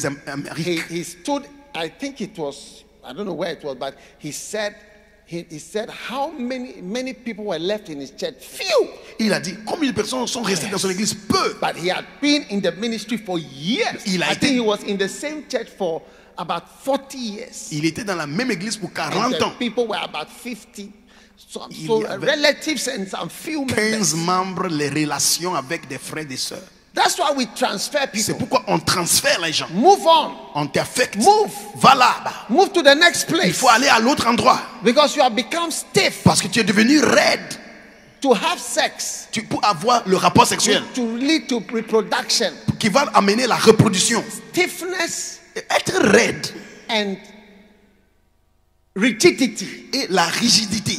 Amériques. He stood, I think it was, I don't know where it was, but he said how many people were left in his church? Few. Il a dit combien de personnes sont restées dans son église? Peu. But he had been in the ministry for years. Il a I été- think he was in the same church for about 40 years. Il était dans la même église pour And 40 the ans. people were about 50. So Il y avait relatives and some few 15 members. membres, les relations avec des frères et des sœurs. That's why we transfer C'est people. pourquoi on transfère les gens. Move on. On t'affecte. Move. Va là-bas. Move to the next Il place. faut aller à l'autre endroit. Because you have become stiff Parce que tu es devenu raide. to have sex, Pour avoir le rapport sexuel to lead to reproduction. qui va amener la reproduction. Stiffness Être raide and rigidity et la rigidité,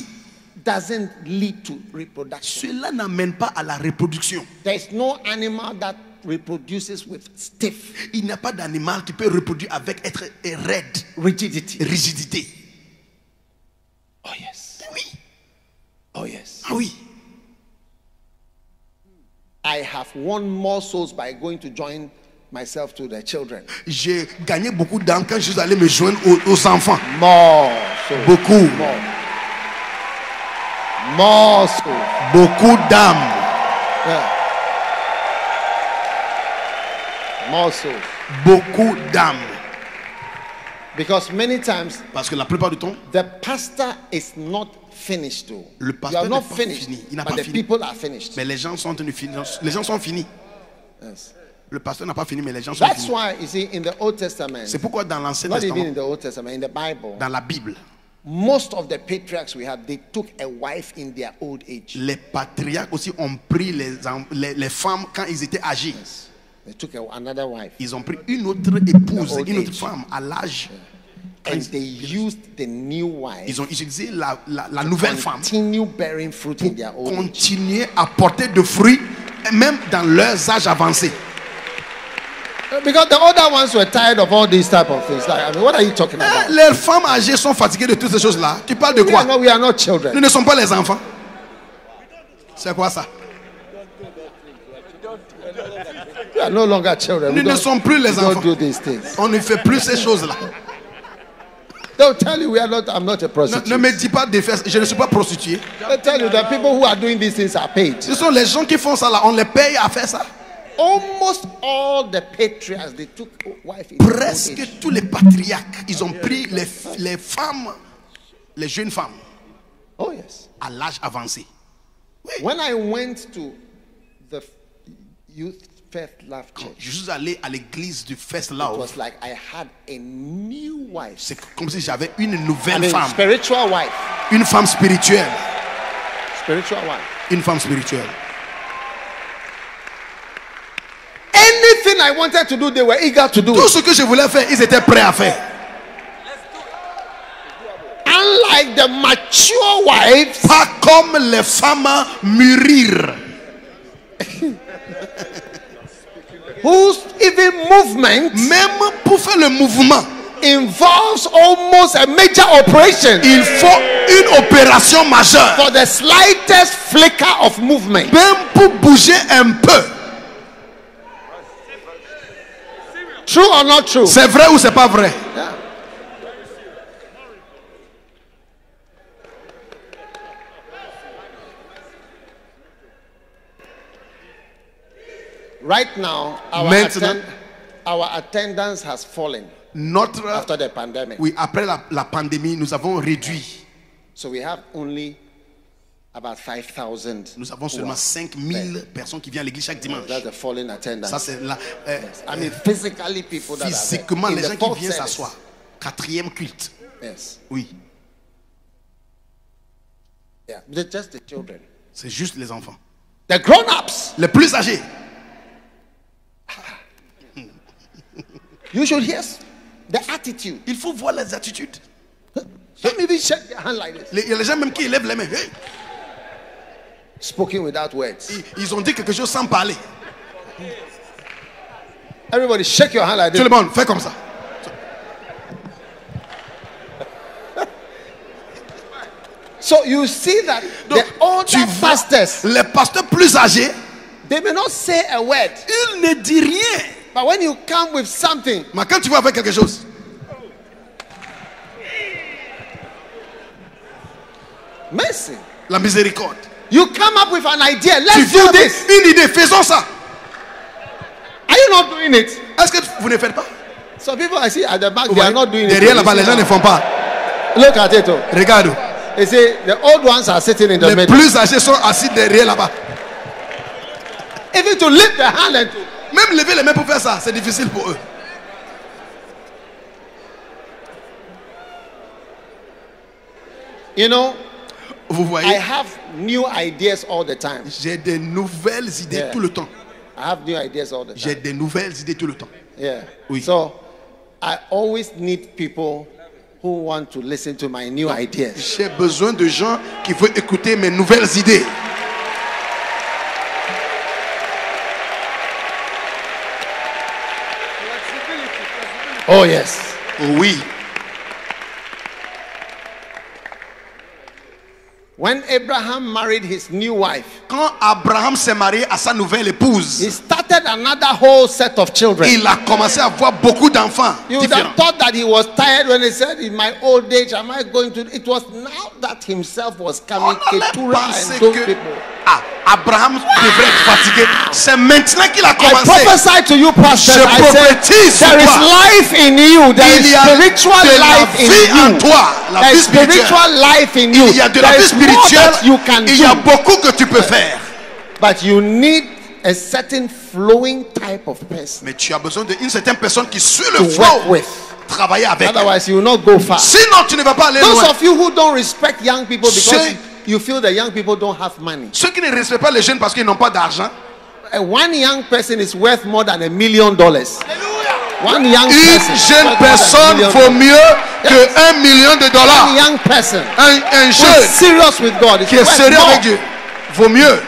doesn't lead to reproduction. cela n'amène pas à la reproduction. There is no animal that reproduces with stiff Il n'y a pas d'animal qui peut reproduire avec être raide, rigidity. rigidité. Oh yes. Oui. Oh yes. Ah oui. I have won more souls by going to join myself to the children. J'ai gagné beaucoup d'âmes quand je suis allé me joindre aux enfants. More souls. Beaucoup. More souls. Beaucoup d'âmes. Yeah. More souls. Beaucoup d'âmes. Because many times Parce que la plupart du temps, the pastor is not finished though. Le You pasteur are not n'est pas finished, fini. Il n'a but pas the fini. people are finished. mais les gens sont finis. Yes. Le pasteur n'a pas fini, mais les gens sont That's finis. why you see in the Old Testament, C'est pourquoi dans l'Ancien not even Testament, in the Old Testament, in the Bible, dans la Bible, most of the patriarchs we have, they took a wife in their old age. les patriarches aussi ont pris les femmes quand ils étaient âgés. They took another wife, Ils ont pris une autre épouse, The old une autre age. femme à l'âge. and they used the new wife Ils ont utilisé la nouvelle femme continue bearing fruit in their old age. continuer à porter de fruits, même dans leurs âges avancés. Because the older ones were tired of all these type of things. Like, I mean, what are you talking about? Les femmes âgées sont fatiguées de toutes ces choses-là. Tu parles de quoi? We are not Nous children. ne sommes pas les enfants. C'est quoi ça? We are no longer children. Nous We ne don't, sommes plus les we don't enfants. do these things. On ne fait plus ces choses-là. They'll tell you I'm not a prostitute. Ne me dis pas de faire. Je ne suis pas prostitué. They'll tell you that people who are doing these things are paid. Ce sont les gens qui font ça là. On les paye à faire ça. Almost all the patriarchs, they took wife in their old Presque age. tous les patriarches, ils ont pris les femmes, les jeunes femmes Oh yes. à l'âge avancé. When I went to the Youth First Love Church, Je suis allé à l'église du First it Love. was like I had a new wife. C'est comme si j'avais une I nouvelle mean, femme. spiritual wife. Une femme spirituelle. Spiritual wife. Une femme spirituelle. Anything I wanted to do, they were eager to do. Tout ce que je voulais faire, ils étaient prêts à faire. Unlike the mature wives, Pas comme les femmes mûrir. whose even movement Même pour faire le mouvement, involves almost a major operation il faut une opération majeure. for the slightest flicker of movement. Même pour bouger un peu. True or not true? C'est vrai ou c'est pas vrai? Yeah. Right now, Maintenant, our attendance has fallen Notre, after the pandemic. oui, après la pandémie, nous avons réduit. So we have only about 5,000. Nous avons seulement 5000 personnes qui viennent à l'église chaque dimanche. That's the falling attendance. Ça, c'est la, I mean, physically, people that physiquement, are there. les In gens the qui fourth viennent service. s'asseoir. 4e culte. Yes. Oui, Yeah. They're just the children. c'est juste les enfants. The grown-ups. Les plus âgés. You should hear the attitude. Il faut voir les attitudes. Some even shake their hand like this. Il y a les gens même qui lèvent les mains. Hey! Spoken without words. Ils ont dit quelque chose sans parler. Everybody shake your hand like Tout this. le monde, fais comme ça. So you see that Donc, the older tu vois, pastors, les pasteurs plus âgés, they may not say a word, ils ne disent rien. but when you come with something, Mais quand tu vas faire quelque chose, mercy. la miséricorde. You come up with an idea. Tu Let's viens do avec this. une idée, faisons ça. Are you not doing it? Est-ce que vous ne faites pas? Some people I see at the back, Vous they are voyez, not doing derrière it. là-bas, les gens ne font pas. Look at it. Oh. Regarde. They say the old ones are sitting in the Les middle. plus âgés sont assis derrière là-bas. Even to lift the hand and to, Même lever les mains pour faire ça, c'est difficile pour eux. you know, Vous I voyez, have new ideas all the time. j'ai des nouvelles idées Yeah. tout le temps. I have new ideas all the time. J'ai des nouvelles idées tout le temps. Yeah. Oui. So I always need people who want to listen to my new ideas. J'ai besoin de gens qui veulent écouter mes nouvelles idées. Oh yes. Oui. When Abraham married his new wife, Quand Abraham s'est marié à sa nouvelle épouse, he started another whole set of children. il a commencé à avoir beaucoup d'enfants You would différents. have thought that he was tired when he said, in my old age, am I going to... It was now that himself was On coming, allait Keturah penser and those que people. Abraham devrait être fatigué. C'est maintenant qu'il a I commencé. prophesy to you, pastor. Je I said, prophétise sur there is toi. life in you. There Il is y a spiritual de la life in vie en you. toi, la There vie is spiritual spirituelle. life in you. Il y a de la There vie is more spirituelle. that you can Il y a do. beaucoup que tu peux faire. But you need a certain flowing type of person Mais tu as besoin d'une certaine personne qui suit le to work flow. with. Travailler avec. Otherwise, you will not go far. Sinon, tu ne vas pas aller Those loin. of you who don't respect young people because Ceux- you feel the young people don't have money. Ceux qui ne respectent pas les jeunes parce qu'ils n'ont pas d'argent. One young person is worth more than $1 million. One young Une person is jeune worth more than personne $1 vaut million. mieux que $1 million. One young person Un who is jeune serious with God is qui est worth sérieux more. avec Dieu vaut mieux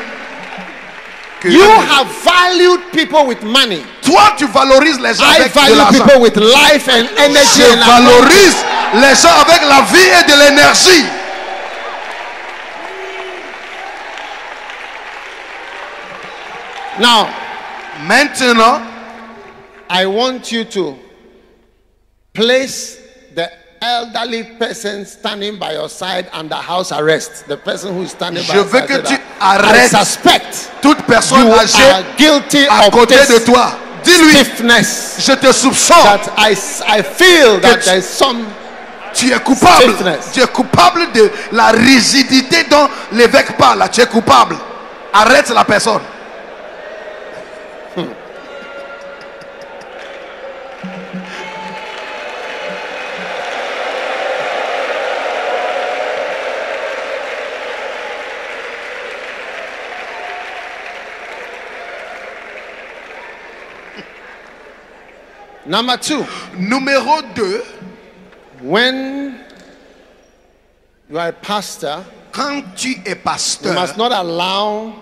que You $1 million. have valued people with money. Toi, tu valorises les gens I avec de value l'argent. people with life and energy. Je And valorise les gens avec la vie et de l'énergie. now, Maintenant, I want you to place the elderly person standing by your side under house arrest. The person who is standing by je your veux side. que so tu that I arrêtes suspect toute personne you âgée are guilty à of côté this de toi. Dis-lui, stiffness. je te soupçonne. That I feel that tu- there is some. Tu es coupable. Stiffness. Tu es coupable de la rigidité dont l'évêque parle. Tu es coupable. Arrête la personne. Number two, Numéro 2, when you are a pastor, quand tu es you pasteur, must not allow.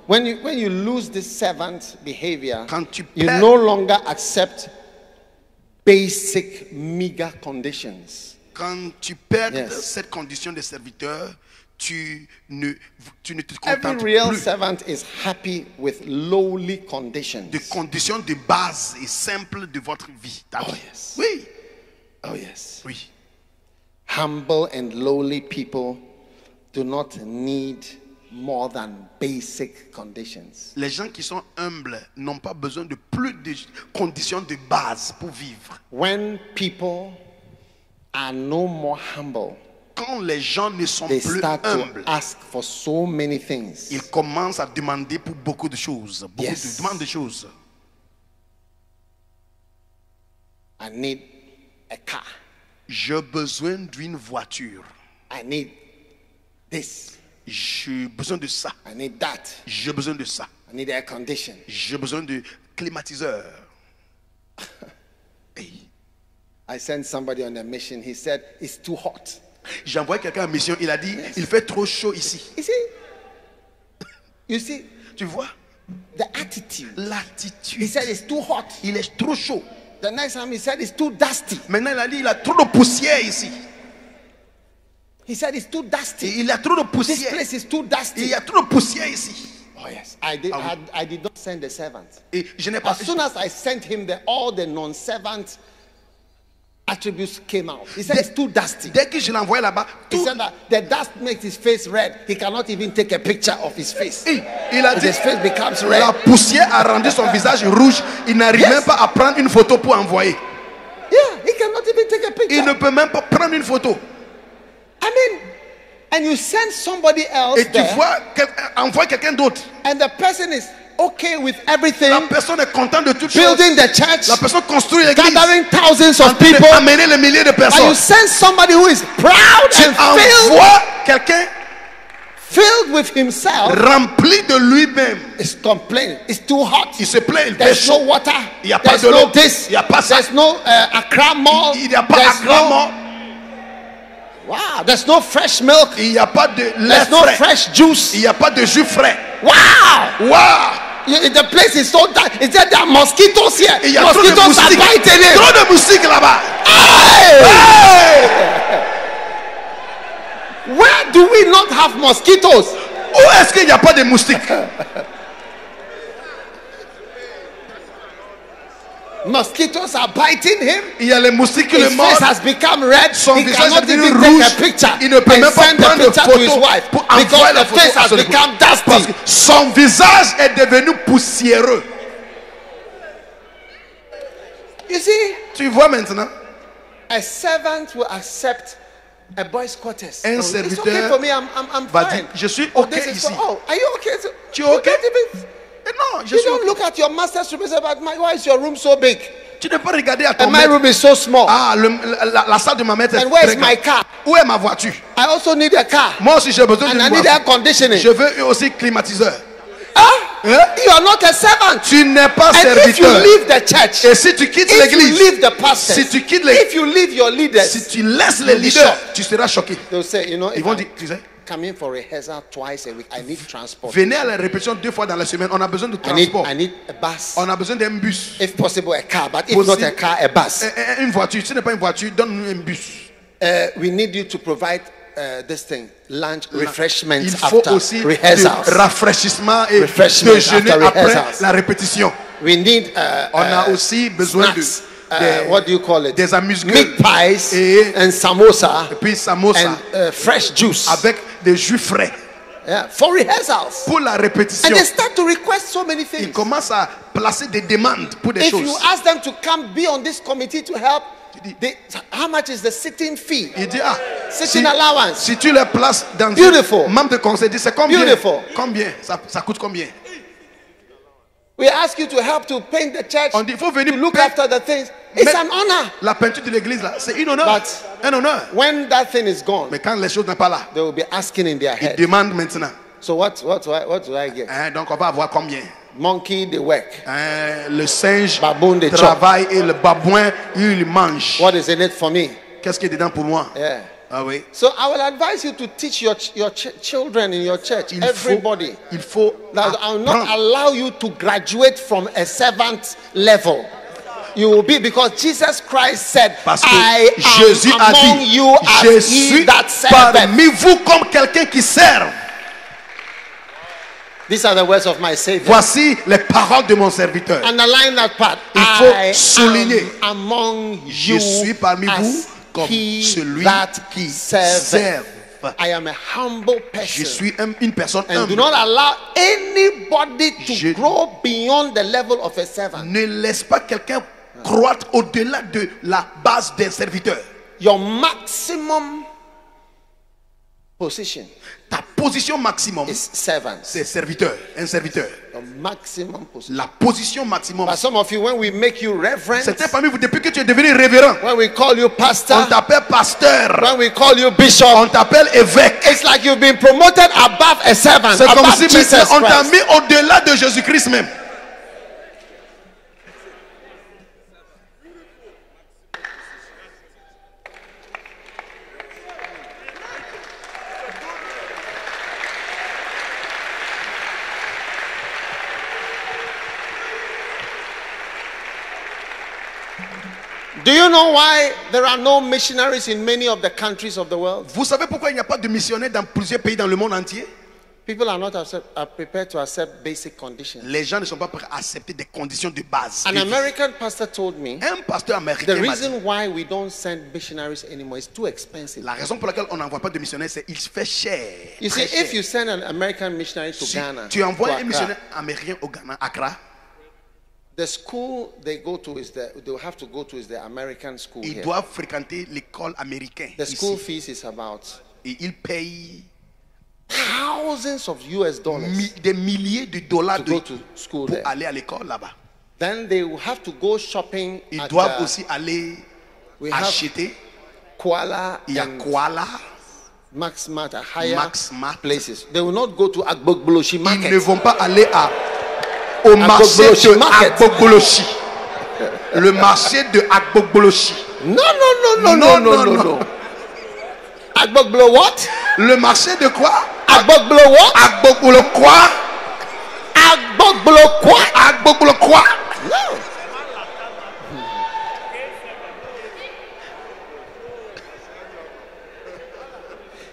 When you lose this servant behavior, quand tu you perds, no longer accept basic meager conditions. quand tu perds Yes. cette condition de serviteur, tu ne te Every contentes real plus servant is happy with lowly de conditions. conditions de base et simples de votre vie. ta vie. yes. Oui, Oh yes. oui. Humble and lowly people do not need more than basic conditions. Les gens qui sont humbles n'ont pas besoin de plus de conditions de base pour vivre. When people are no more humble, quand les gens ne sont they plus start to humbles, ask for so many things. ils commencent à demander pour beaucoup de choses. Beaucoup Yes. de demandes de choses. I need a car. J'ai besoin d'une voiture. I need this. J'ai besoin de ça. I need that. J'ai besoin de ça. I need air condition. J'ai besoin de climatiseur. Hey. I sent somebody on a mission. He said, it's too hot. J'ai envoyé quelqu'un en mission. Il a dit, il fait trop chaud ici. You see, Tu vois? the attitude. He L'attitude. said, it's too hot. Il est trop chaud. The next time he said, it's too dusty. Maintenant, il a dit, il a trop de poussière ici. He said, it's too Et dusty. il a trop de This poussière. place is too Il dusty. y a trop de poussière ici. Oh, yes. I did not send the servant. Et je n'ai pas. As soon as I sent him, all the non-servant attributes came out. He said, it's too dusty. Dès que je l'ai envoyé là-bas, He tout. said that the dust makes his face red. He cannot even take a picture of his face. Il a dit, His face becomes la red. poussière a rendu son visage rouge. Il n'arrive Yes. même pas à prendre une photo pour envoyer. Yeah, he cannot even take a picture. Il ne peut même pas prendre une photo. I mean, and you send somebody else Et tu there, vois, envoie quelqu'un d'autre. and the person is okay with everything, La personne est contente de toutes choses. building the church, La personne construit l'église. gathering thousands of En train people, amener les milliers de and you personnes. send somebody who is proud Tu and filled envoies quelqu'un with himself, rempli de lui-même. is complaining. It's too hot. Il se plaint, il fait There's no chaud. water. Il y a pas There's de no l'eau. this. Il y a pas ça. There's no Accra Mall. Il n'y a pas There's Accra Mall. Wow. There's no fresh milk. Il n'y a pas de lait There's no frais. fresh juice. Il n'y a pas de jus frais. Wow. Waouh! The place is so dark. Is there are mosquitoes here? Il y a trop de Mosquitoes are moustiques. biting it. Trop de moustiques là-bas. Hey! Hey! Where do we not have mosquitoes? Où est-ce qu'il n'y a pas de moustiques? Mosquitoes are biting him. Il y a les moustiques qui le His face mordent. has become red. Son He visage cannot est devenu even rouge. take a picture. Il ne peut and même pas send the prendre de picture to his photo wife pour because envoyer la the photo face à has son épouse. become Parce dusty. que son visage est devenu poussiéreux. You see, Tu vois maintenant? a servant will accept a boy's quarters. Un Oh, it's okay serviteur for me. I'm va fine. dire, je suis Oh, OK this is ici. for- oh, are you okay? So, Tu es you OK? don't even- Et non, je You suis don't OK. look at your master's room and say, "But why is your room so big? Tu ne peux pas regarder à ton And my maître. room is so small. Ah, la salle de ma maître est And where's très grande. my car? Où est ma voiture? I also need a car. Moi aussi j'ai besoin And d'une I need voiture. air conditioning." Je veux aussi climatiseur. Ah, Hein? you are not a servant. Tu n'es pas And if you serviteur. leave the church, Et si tu quittes if you l'église, leave the pastors, si tu quittes les- if you leave your leaders, si tu laisses les you'll be leaders, shocked. tu seras choqué. They'll say, you know, Ils if vont I'm dire, tu sais, coming for rehearsal twice a week, I need transport. venez à la répétition 2 fois dans la semaine. On a besoin de transport. I need a bus. On a besoin d'un bus. If possible, a car. But if Possible. not a car, a bus. Une voiture. Si ce n'est pas une voiture, donne-nous un bus. We need you to provide this thing, lunch, refreshments Il faut after aussi du rehearsals. rafraîchissement et Refreshment déjeuner after après rehearsals. la répétition. We need On a aussi besoin de snacks. des- What do you call it? des amuse-gueules. Meat pies Et- and samosa et puis samosa and fresh juice. avec des jus frais Yeah, for rehearsals. pour la répétition. And they start to request so many Il things. commence à placer des demandes pour des If choses. you ask them to come be on this committee to help, dis- how much is the sitting fee? Il dit Sitting allowance. si tu les places dans Beautiful. un membre de conseil, dit c'est combien? Beautiful. Combien? Ça coûte combien? We ask you to help to paint the church, On dit il faut venir to look peindre after the things. It's Mais- an honor. la peinture de l'église là, c'est une honneur. But- un honneur. When that thing is gone, Mais quand les choses n'est pas là, they will be asking in their ils head. demandent maintenant. So what do I get? Hein, donc on va avoir combien? Monkey, they work. Hein, le singe Baboon, they chop. travaille et le babouin, il mange. What is in it for me? Qu'est-ce qui est dedans pour moi? Yeah. Ah oui. So I will advise you to teach your children in your church, everybody. Il faut That I will not apprendre. allow you to graduate from a servant level. You will be, because Jesus Christ said, Parce que I Jésus am a among dit, you je as he suis that serveth. parmi vous comme quelqu'un qui sert. These are the words of my Savior. Voici les paroles de mon serviteur. Underline that part. Il faut I souligner. am among Je you suis parmi as vous comme he celui that qui serveth. serve. I am a humble person. Je suis une personne And do humble. not allow anybody to Je- grow beyond the level of a servant. Ne laisse pas quelqu'un croître au-delà de la base des serviteurs. Your maximum position Ta position maximum, is servant. c'est serviteur, un serviteur. The maximum position. La position maximum. But some of you, when we make you reverend, Certains parmi vous, depuis que tu es devenu révérend, when we call you on pastor, t'appelle pasteur, when we call you bishop, on t'appelle évêque. it's like you've been promoted above a servant, C'est comme above si Jesus maintenant on t'a Christ. mis au-delà de Jésus-Christ même. Do you know why there are no missionaries in many of the countries of the world? Vous savez pourquoi il n'y a pas de missionnaires dans plusieurs pays dans le monde entier? People are not are prepared to accept basic conditions. Les gens ne sont pas prêts à accepter des conditions de base. An American pastor told me Un pasteur the américain m'a dit, reason why we don't send missionaries anymore is too expensive. la raison pour laquelle on n'envoie pas de missionnaires, c'est qu'il fait cher. You see, Très cher. if you send an American missionary to Si Ghana, tu envoies to un Accra, missionnaire américain au Ghana, Accra, the school they go to is they will have to go to is the American school ils here. doivent fréquenter l'école américaine. The school Ici. fees is about Et ils payent thousands of US dollars des milliers de dollars to go to school pour there. aller à l'école là-bas. Then they will have to go shopping Ils at doivent aussi aller we have acheter. Kuala Il y a and Kuala, Max Mart, higher Max Mart. places. They will not go to Agbogboloshi Ils market. ne vont pas aller au marché Agbogboloshi de market. Agbogboloshi. Le marché de Agbogboloshi. No. Agbogbolo what? Le marché de quoi? Agbogbolo what? Agbogbolo quoi? Agbogbolo quoi? Agbogbolo quoi? No.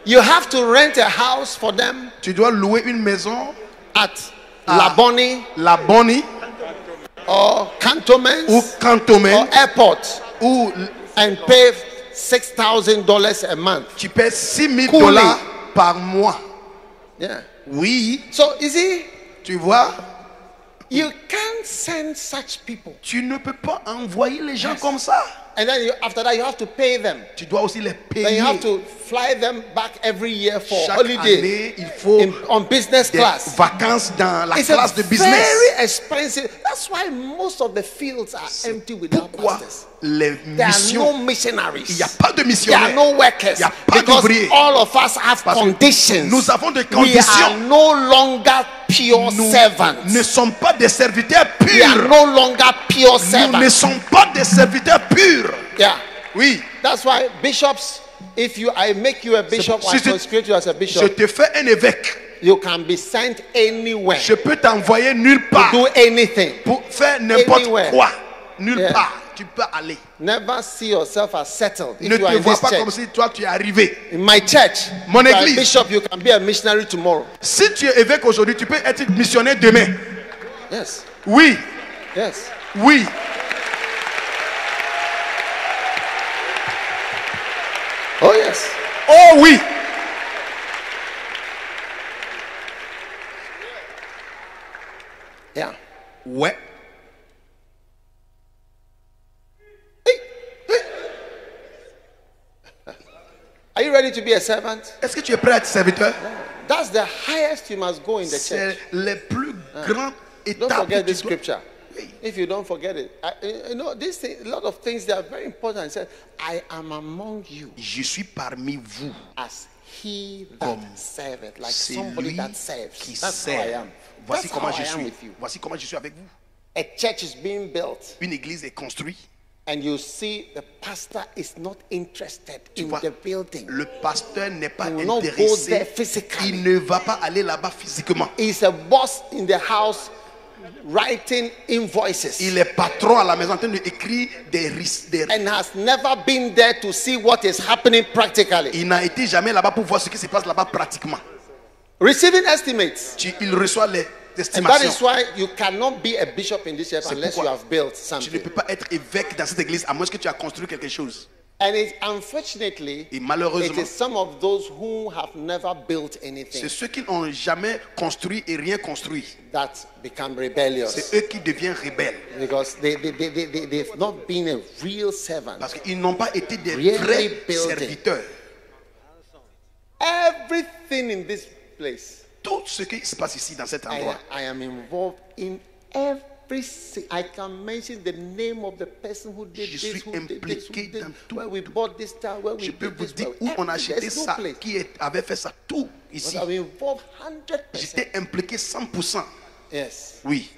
You have to rent a house for them Tu dois louer une maison at Ah. Laboni La Bonnie or Cantonments ou Cantonment or airport où and pay $6,000 a month. tu paies $6,000 Coolly. par mois. Yeah. Oui, So you see, tu vois, you can't send such people. tu ne peux pas envoyer les gens Yes. comme ça. And then after that, you have to pay them. Tu dois aussi les Then payer. you have to fly them back every year for Chaque holiday année, il faut on business des class. vacances dans la It's classe de business. very expensive. That's why most of the fields are empty without Pourquoi pastors. les There are no missions, missionaries. il n'y a pas de There are missionnaires. no workers. Il y a pas Because d'ouvriers. all of us have Parce que conditions. nous avons des We are conditions. no longer pure Nous servants. ne sommes pas des serviteurs We are purs. no longer pure Nous ne servants. sommes pas des serviteurs purs. Yeah. Oui, That's why bishops, if I make you a bishop, Si I je- consecrate you as a je bishop, te fais un évêque. you can be sent anywhere Je peux t'envoyer nulle to part do anything. pour faire n'importe Anywhere. quoi. Nulle Yeah. part. Tu peux aller. Never see yourself as settled. If Ne you are te in vois this pas church, comme si toi tu es arrivé. in my church, Mon you are a église. bishop, you can be a missionary tomorrow. Si tu es évêque aujourd'hui, tu peux être missionnaire demain. Yes, Oui, yes. oui. Oh yes. Oh oui. Yeah. Ouais. Are you ready to be a servant? Est-ce que tu es prêt à être serviteur? That's the highest you must go in the C'est church. les plus grands Don't étapes forget que this tu dois- scripture. If you don't forget it, you know, this thing, a lot of things that are very important. It says, I am among you Je suis parmi vous. as he that Comme serveth, like C'est somebody lui that serves. qui That's how I sert. am. Voici That's comment how je I am suis. with you. Voici comment je suis avec vous. A church is being built, Une église est construite. and you see the pastor is not interested Tu in vois, the building. le pasteur n'est pas He will not go intéressé. there physically. Il ne va pas aller là-bas physiquement. He's a boss in the house writing invoices Il est patron à la maison en train d'écrire des risques. and has never been there to see what is happening practically. Il n'a été jamais là-bas pour voir ce qui se passe là-bas pratiquement. Receiving estimates. Il reçoit les And that is estimations. why you cannot be a bishop in this church C'est unless you pourquoi have built Tu ne something. peux pas être évêque dans cette église à moins que tu aies construit quelque chose. And unfortunately, Et it malheureusement, is some of those who have never built anything c'est ceux qui n'ont jamais construit et rien construit. that become rebellious C'est eux qui deviennent rebelles. because they've not been a real servant. Parce qu'ils n'ont pas été des Really vrais building. serviteurs. Everything everything in this place. Tout ce qui se passe ici dans cet endroit. I am involved in every. I can mention the name of the person who did Je this, suis who did this, who impliqué did, dans tout. where we bought this town, where we Je peux did vous this, dire where où on a every- acheté there's no ça, place. avait fait ça, tout ici. But I'm involved 100%. J'étais impliqué 100%. Yes. Oui.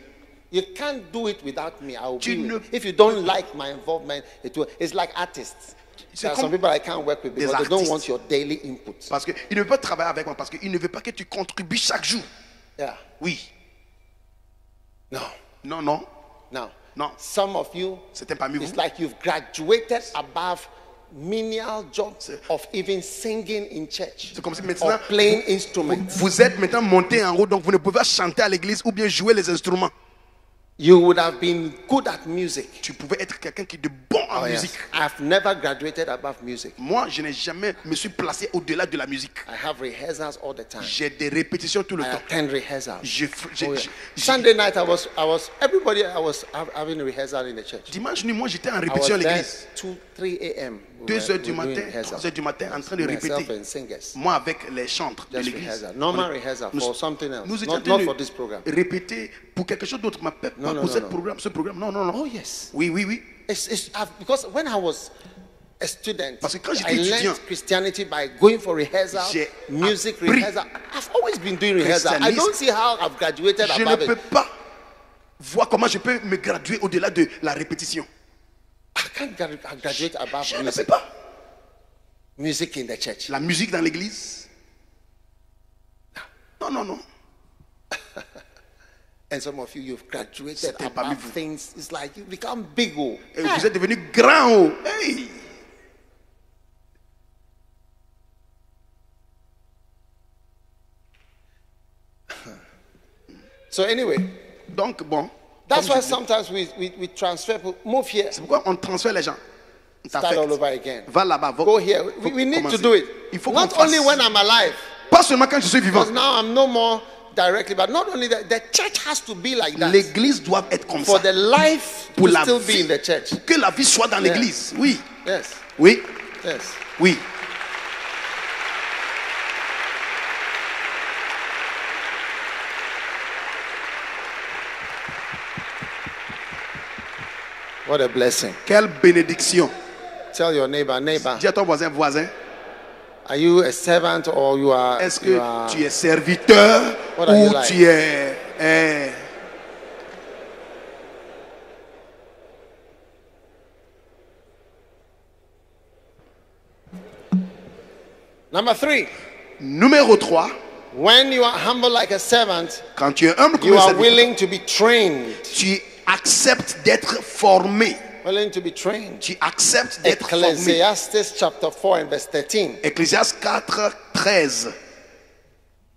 You can't do it without me. I will Tu be ne- with- If you don't like my involvement, it's like artists. C'est There are some comme people I can't work with des because they don't artistes. want your daily input. Parce qu'il ne veut pas travailler avec moi, parce qu'il ne veut pas que tu contribues chaque jour. Yeah. Oui. No. Non, non. No. Non. Some of you, C'était parmi it's vous. like you've graduated above menial jobs C'est- of even singing in church C'est comme si maintenant, or playing instruments. vous êtes maintenant monté en haut, donc vous ne pouvez pas chanter à l'église ou bien jouer les instruments. You would have been good at music. Tu pouvais être quelqu'un qui est de bon en Oh, yes. musique. I've never graduated above music. Moi, je n'ai jamais me suis placé au-delà de la musique. I have rehearsals all the time. J'ai des répétitions tout le I temps. attend rehearsals. Je- Oh, yeah. je- Sunday night, I was having a rehearsal in the church. Dimanche nuit, moi j'étais en I was répétition à there l'église. 2, 3 a.m. 2 heures du matin, 3 heures du matin, en train de Myself répéter. and singers. Moi avec les chantres de Just l'église. rehearsal. Normal On est- rehearsal nous- for something else. Nous étions en Not, train not for de this program. répéter pour quelque chose d'autre, mais pas No, no, pour no, ce no. programme. Ce programme, non, non, non. Oh, yes. Oui, oui, oui. Because when I was a student, Parce que quand j'étais I learned étudiant, Christianity by going for rehearsal, j'ai music appris rehearsal. I've always been doing rehearsal. I don't see how I've graduated Je ne above peux it. pas voir comment je peux me graduer au-delà de la répétition. I can't graduate above Je ne peux music. pas. Music in the church. La musique dans l'église. Non, non, non. And some of you, you've graduated C'était parmi above vous. things. It's like you become big. Oh. Et vous êtes devenu grand. Oh. Hey. So anyway, Donc, bon. that's comme why je dis, sometimes we transfer people. Move here. c'est pourquoi on transfère les gens. Start all over again. Va là-bas. Go here. We need to do it. Il faut Not qu'on only fasse. when I'm alive. Pas seulement quand je suis vivant. Because now I'm no more directly, but not only that, the church has to be like that. L'église doit être comme For ça. the life Pour to la still be vie. in the church. Que la vie soit dans l'église. Oui. Yes. Oui. Yes. Oui. What a blessing. Quelle bénédiction. Tell your neighbor, Dis à ton voisin, voisin, are you a servant or you are? est-ce you que are- tu es serviteur What are you ou like? tu es... Number 3. Numéro 3, When you are humble like a servant, quand tu es humble comme you un are serviteur, willing to be trained. tu acceptes d'être formé. Willing to be trained. Tu acceptes d'être formé. Ecclesiastes chapter 4 and verse 13. Ecclésiaste 4, 13.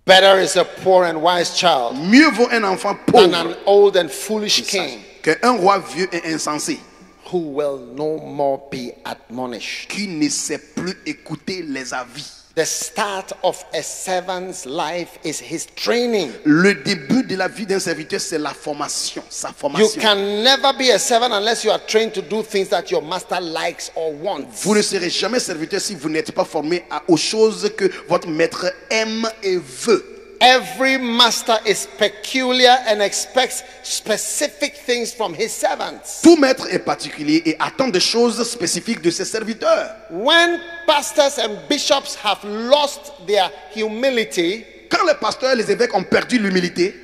Better is a poor and wise child Mieux vaut un enfant than pauvre an old and foolish king qu'un roi vieux et insensé who will no more be admonished. qui ne sait plus écouter les avis. The start of a servant's life is his training. Le début de la vie d'un serviteur, c'est la formation, sa You formation. can never be a servant unless you are trained to do things that your master likes or wants. Vous ne serez jamais serviteur si vous n'êtes pas formé aux choses que votre maître aime et veut. Every master is peculiar and expects specific things from his servants. Tout maître est particulier et attend des choses spécifiques de ses serviteurs. When pastors and bishops have lost their humility, Quand les pasteurs et les évêques ont perdu l'humilité,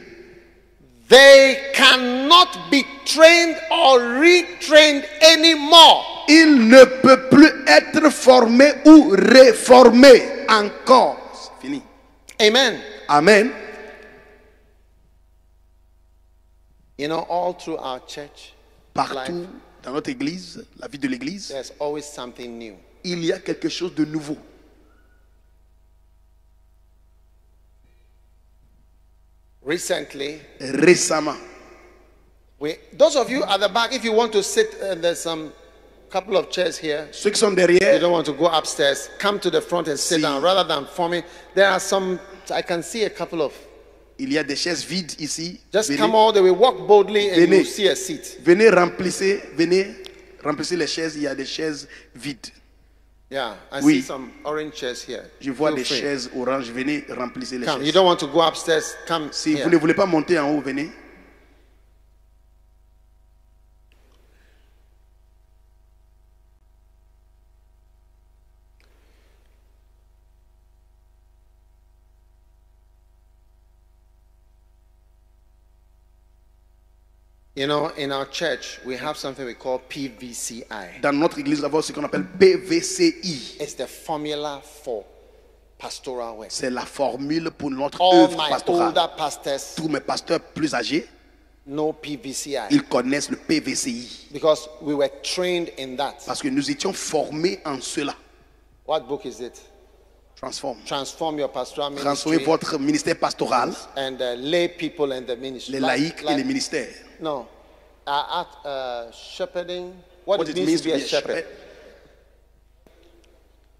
they cannot be trained or retrained anymore. ils ne peuvent plus être formés ou réformés encore. C'est fini. Amen. Amen. You know, all through our church Partout life, dans notre église, la vie de l'église, there's always something new. il y a quelque chose de nouveau. Recently, Récemment, those of you at the back, if you want to sit, there's some couple of chairs here. ceux qui sont You derrière, don't want to go upstairs, come to the front and sit Si. down rather than forming. There are some, I can see a couple of. il y a des chaises vides ici. Just Venez, come all the way, walk boldly, and Venez. you'll see a seat. venez remplissez les chaises, il y a des chaises vides. Yeah, I Oui. see some orange chairs here. Je vois Feel des free. chaises oranges. Venez, remplissez les Come. You chaises. don't want to go upstairs? Come Si here. vous ne voulez pas monter en haut, venez. You know, in our church, we have something we call PVCI. Dans notre église, nous avons ce qu'on appelle PVCI. It's the formula for pastoral work. C'est la formule pour notre All œuvre my pastorale. older pastors Tous mes pasteurs plus âgés, know PVCI ils connaissent le PVCI. because we were trained in that. Parce que nous étions formés en cela. What book is it? Transform your pastoral Transformez ministry votre ministère pastoral, and lay people in the ministry. les laïcs et les ministères. No, shepherding. What it means to be a shepherd.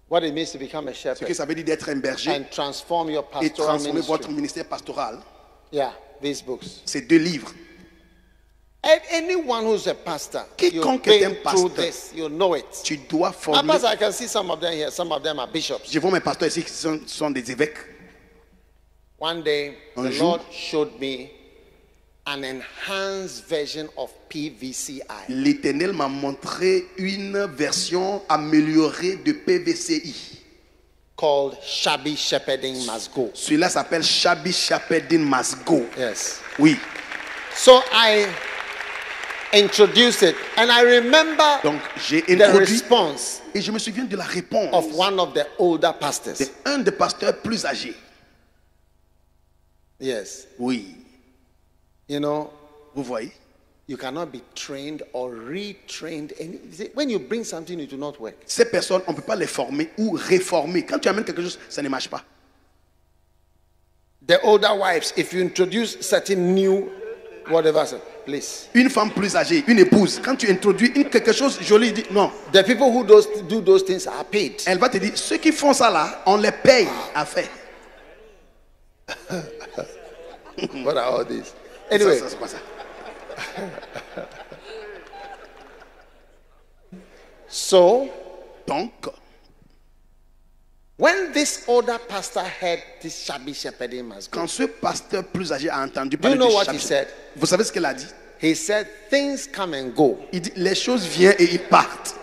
What it means to become a Ce shepherd. que ça veut dire d'être un berger And transform your et pastoral transformer votre ministry. ministère pastoral. Yeah, these books. C'est 2 livres. And anyone who's a pastor, you've Quiconque est un been through pasteur, this, you know it. tu dois My former. pastor, I can see some of them here. Some of them are bishops. Je vois mes pasteurs ici qui sont des évêques. One day, Un the jour, Lord showed me an enhanced version of PVCI. L'Éternel m'a montré une version améliorée de PVCI. Called Shabby Shepherding Must Go. Celui-là s'appelle Shabby Shepherding Must Go. Yes. Oui. So I introduced it, and I remember Donc j'ai the introduit response et je me souviens de la réponse of one of the older pastors. d'un des pasteurs plus âgés. Yes. Oui. You know, Vous voyez? you cannot be trained or retrained. When you bring something, it will not work. Ces personnes, on ne peut pas les former ou réformer. Quand tu amènes quelque chose, ça ne marche pas. The older wives, if you introduce certain new whatever, please. Une femme plus âgée, une épouse, quand tu introduis quelque chose joli, il dit non. The people who do those things are paid. Elle va te dire, ceux qui font ça là, on les paye à faire. What are all these? Anyway, Ça, c'est pas ça. so Donc, when this older pastor heard this shabby shepherding must go, quand ce pasteur plus âgé a entendu do you parler know de what Shabbat, he said? vous savez ce qu'il a dit? He said, things come and go. Il dit, les choses viennent et ils partent.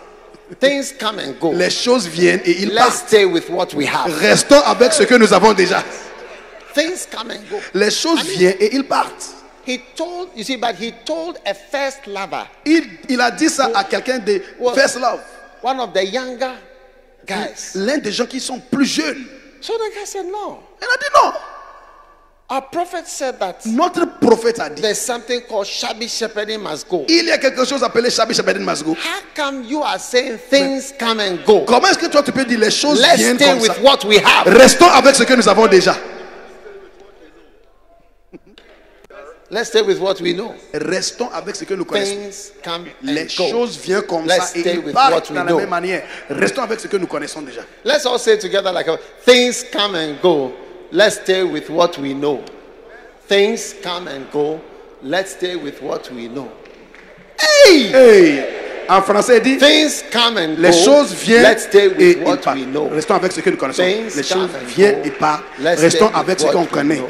Things come and go. Les choses viennent et ils Let's partent. stay with what we have. Restons avec ce que nous avons déjà. Things come and go. Les choses viennent et ils partent. He told, you see, but he told a first lover, Il a dit ça à quelqu'un de was First Love. one of the younger guys. L'un des gens qui sont plus jeunes. So the guy said, no. Il a dit non. Our prophet said that Notre prophète a dit, there's something called shabby shepherding must go. il y a quelque chose appelé Shabbat Shepherding Must Go. How come you are saying things come and go? Comment est-ce que toi tu peux dire les choses Let's viennent stay comme ça? with what we have. Restons avec ce que nous avons déjà. Let's stay with what we know. Restons avec ce que nous connaissons. Things come Les and go. choses viennent comme Let's ça et stay ils with what partent we dans la know. même manière. Restons avec ce que nous connaissons déjà. Let's all say together like things come and go. Let's stay with what we know. Things come and go. Let's stay with what we know. Hey! Hey! En français, il dit, Things come and les go. choses viennent Let's stay et with ils what partent. we know. Restons avec ce que nous connaissons. Things Les choses come and viennent go. et partent. Let's Restons stay with avec ce what qu'on we connaît. know.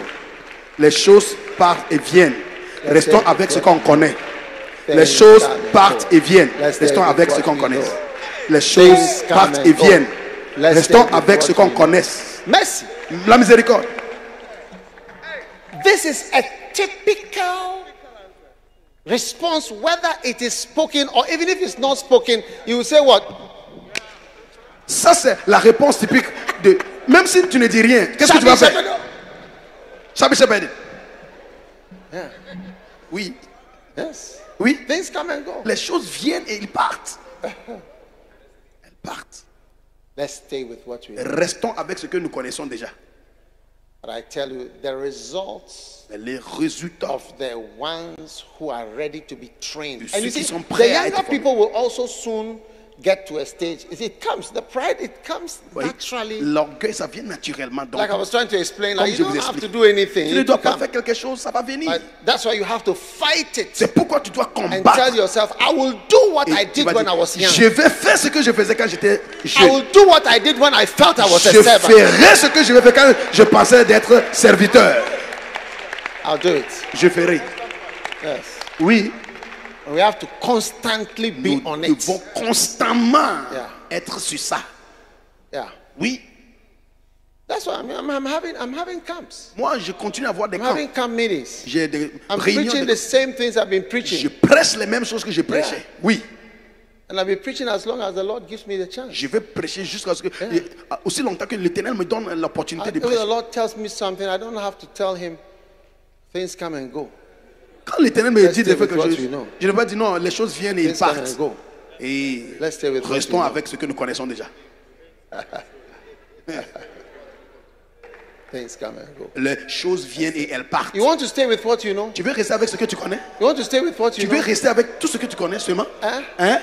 Les choses partent et viennent. Restons stay avec with ce what qu'on we connaît. Things Les choses come and partent go. et viennent. Let's stay Restons with avec what ce qu'on we connaît. know. Les choses Things come partent and et go. viennent. Let's Restons stay with avec what ce qu'on we know. connaisse. Mercy. La miséricorde. This is a typical response, whether it is spoken or even if it's not spoken. You will say what? Ça, c'est la réponse typique de. Même si tu ne dis rien, qu'est-ce que tu vas faire? Shabbat Shepherding. Yeah. Oui. Yes. Oui. Things come and go. Les choses viennent et ils partent. Elles partent. Let's stay with what we know. Restons avec ce que nous connaissons déjà. But I tell you, the results Les résultats. of the ones who are ready to be trained. De And you ceux qui see, sont the prêts à younger être formés. people will also soon get to a stage, it comes. The pride, it comes Oui. naturally. L'orgueil, ça vient naturellement. Donc, Like I was trying to explain, comme like, je you vous don't have explique, to do anything. tu You ne dois pas come. faire quelque chose, ça va venir. But that's why you have to fight it C'est pourquoi tu dois and tell combattre. yourself, I will do what Et I tu did vas when dire, I was young. je vais faire ce que je faisais quand j'étais I jeune. will do what I did when I felt I was a Je servant. ferai ce que je vais faire quand je pensais d'être serviteur. I'll do it. Je ferai. Yes. Oui, We have to constantly be nous on it. devons constamment Yeah. être sur ça. Yeah. Oui, That's why I'm having camps. moi je continue à avoir des I'm camps. having camp meetings. J'ai des I'm réunions. preaching the same things I've been Je preaching. prêche les mêmes choses que je prêchais. Yeah. Oui, And I'll be preaching as long as the Lord gives me the chance. je vais prêcher jusqu'à ce que Yeah. aussi longtemps que l'Éternel me donne l'opportunité de If the prêcher. Lord tells me something, I don't have to tell him things come and go. Quand l'Éternel me Let's dit de stay faire with quelque what chose, we know. je ne vais pas dire non, les choses viennent et ils Things come partent. and go. Et Let's stay with what we restons know. avec ce que nous connaissons déjà. Things come and go. Les choses viennent et elles partent. You want to stay with what you know? Tu veux rester avec ce que tu connais? You want to stay with what Tu you veux know? rester avec tout ce que tu connais seulement? Hein? Hein?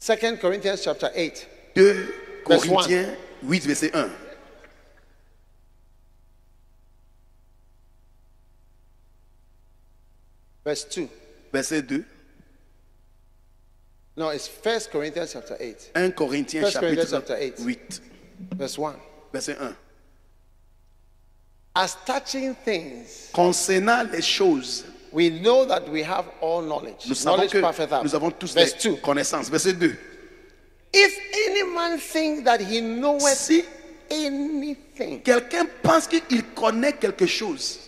2 Corinthians chapter 8. 2 Verse Corinthiens 8, verset 1. Verse 2. Verset 2. No, it's 1 Corinthians chapter 8. 1 Corinthiens 1 Corinthians chapitre chapter 8. 8, Verse 1. verset 1. As touching things, Concernant les choses, we know that we have all knowledge. nous savons Knowledge que puffeth up. nous avons tous Verse les 2. connaissances. Verset 2. If any man think that he knoweth Si anything, quelqu'un pense qu'il connaît quelque chose,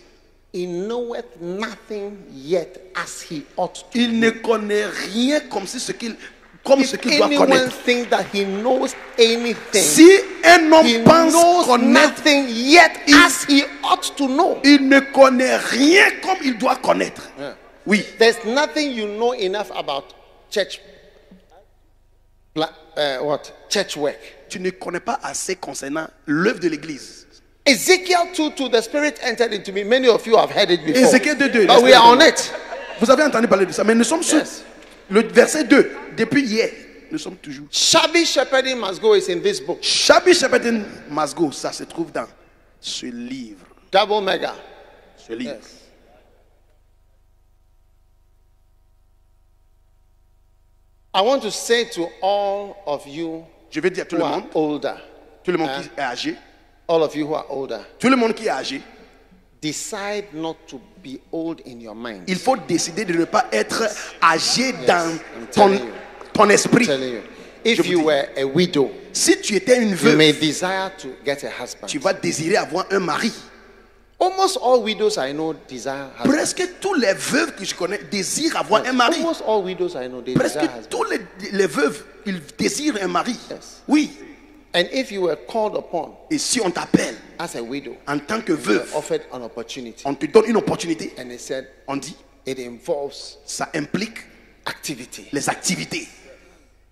he knoweth nothing yet as he ought to. il ne connaît rien comme ce qu'il doit Anyone connaître. think that he knows anything, Si un homme he pense knows connaître, nothing yet as he ought to know. il ne connaît rien comme il doit connaître. Yeah. Oui. There's nothing you know enough about church. Church work. Tu ne connais pas assez concernant l'œuvre de l'Église. Ezekiel 2:2, the Spirit entered into me. Many of you have heard it before. Ézéchiel 2:2. But we are on it. Vous avez entendu parler de ça, mais nous sommes sur Yes. le verset 2. Depuis hier, nous sommes toujours. Shabby shepherding must go is in this book. Shabby Shepherding must go, ça se trouve dans ce livre. Double mega. Ce livre. Yes. I want to say to all of you Je vais dire à tout who le are monde, older, qui est âgé, all of you who are older, tout le monde qui est âgé, decide not to be old in your mind. il faut décider de ne pas être âgé dans I'm telling you. ton I'm esprit. telling you. Je If vous you dis. were a widow, Si tu étais une you veuve, may desire to get a husband. tu vas désirer avoir un mari. Almost all widows I know desire husbands. Presque tous les veuves que je connais désirent avoir un mari. Almost all widows I know they Presque desire husbands. tous les veuves, ils désirent un mari. Yes. Oui. And if you were called upon Et si on t'appelle as a widow, en tant que you were veuve, offered an opportunity, on te donne une opportunité, and they said on dit, it involves ça implique activity, les activités,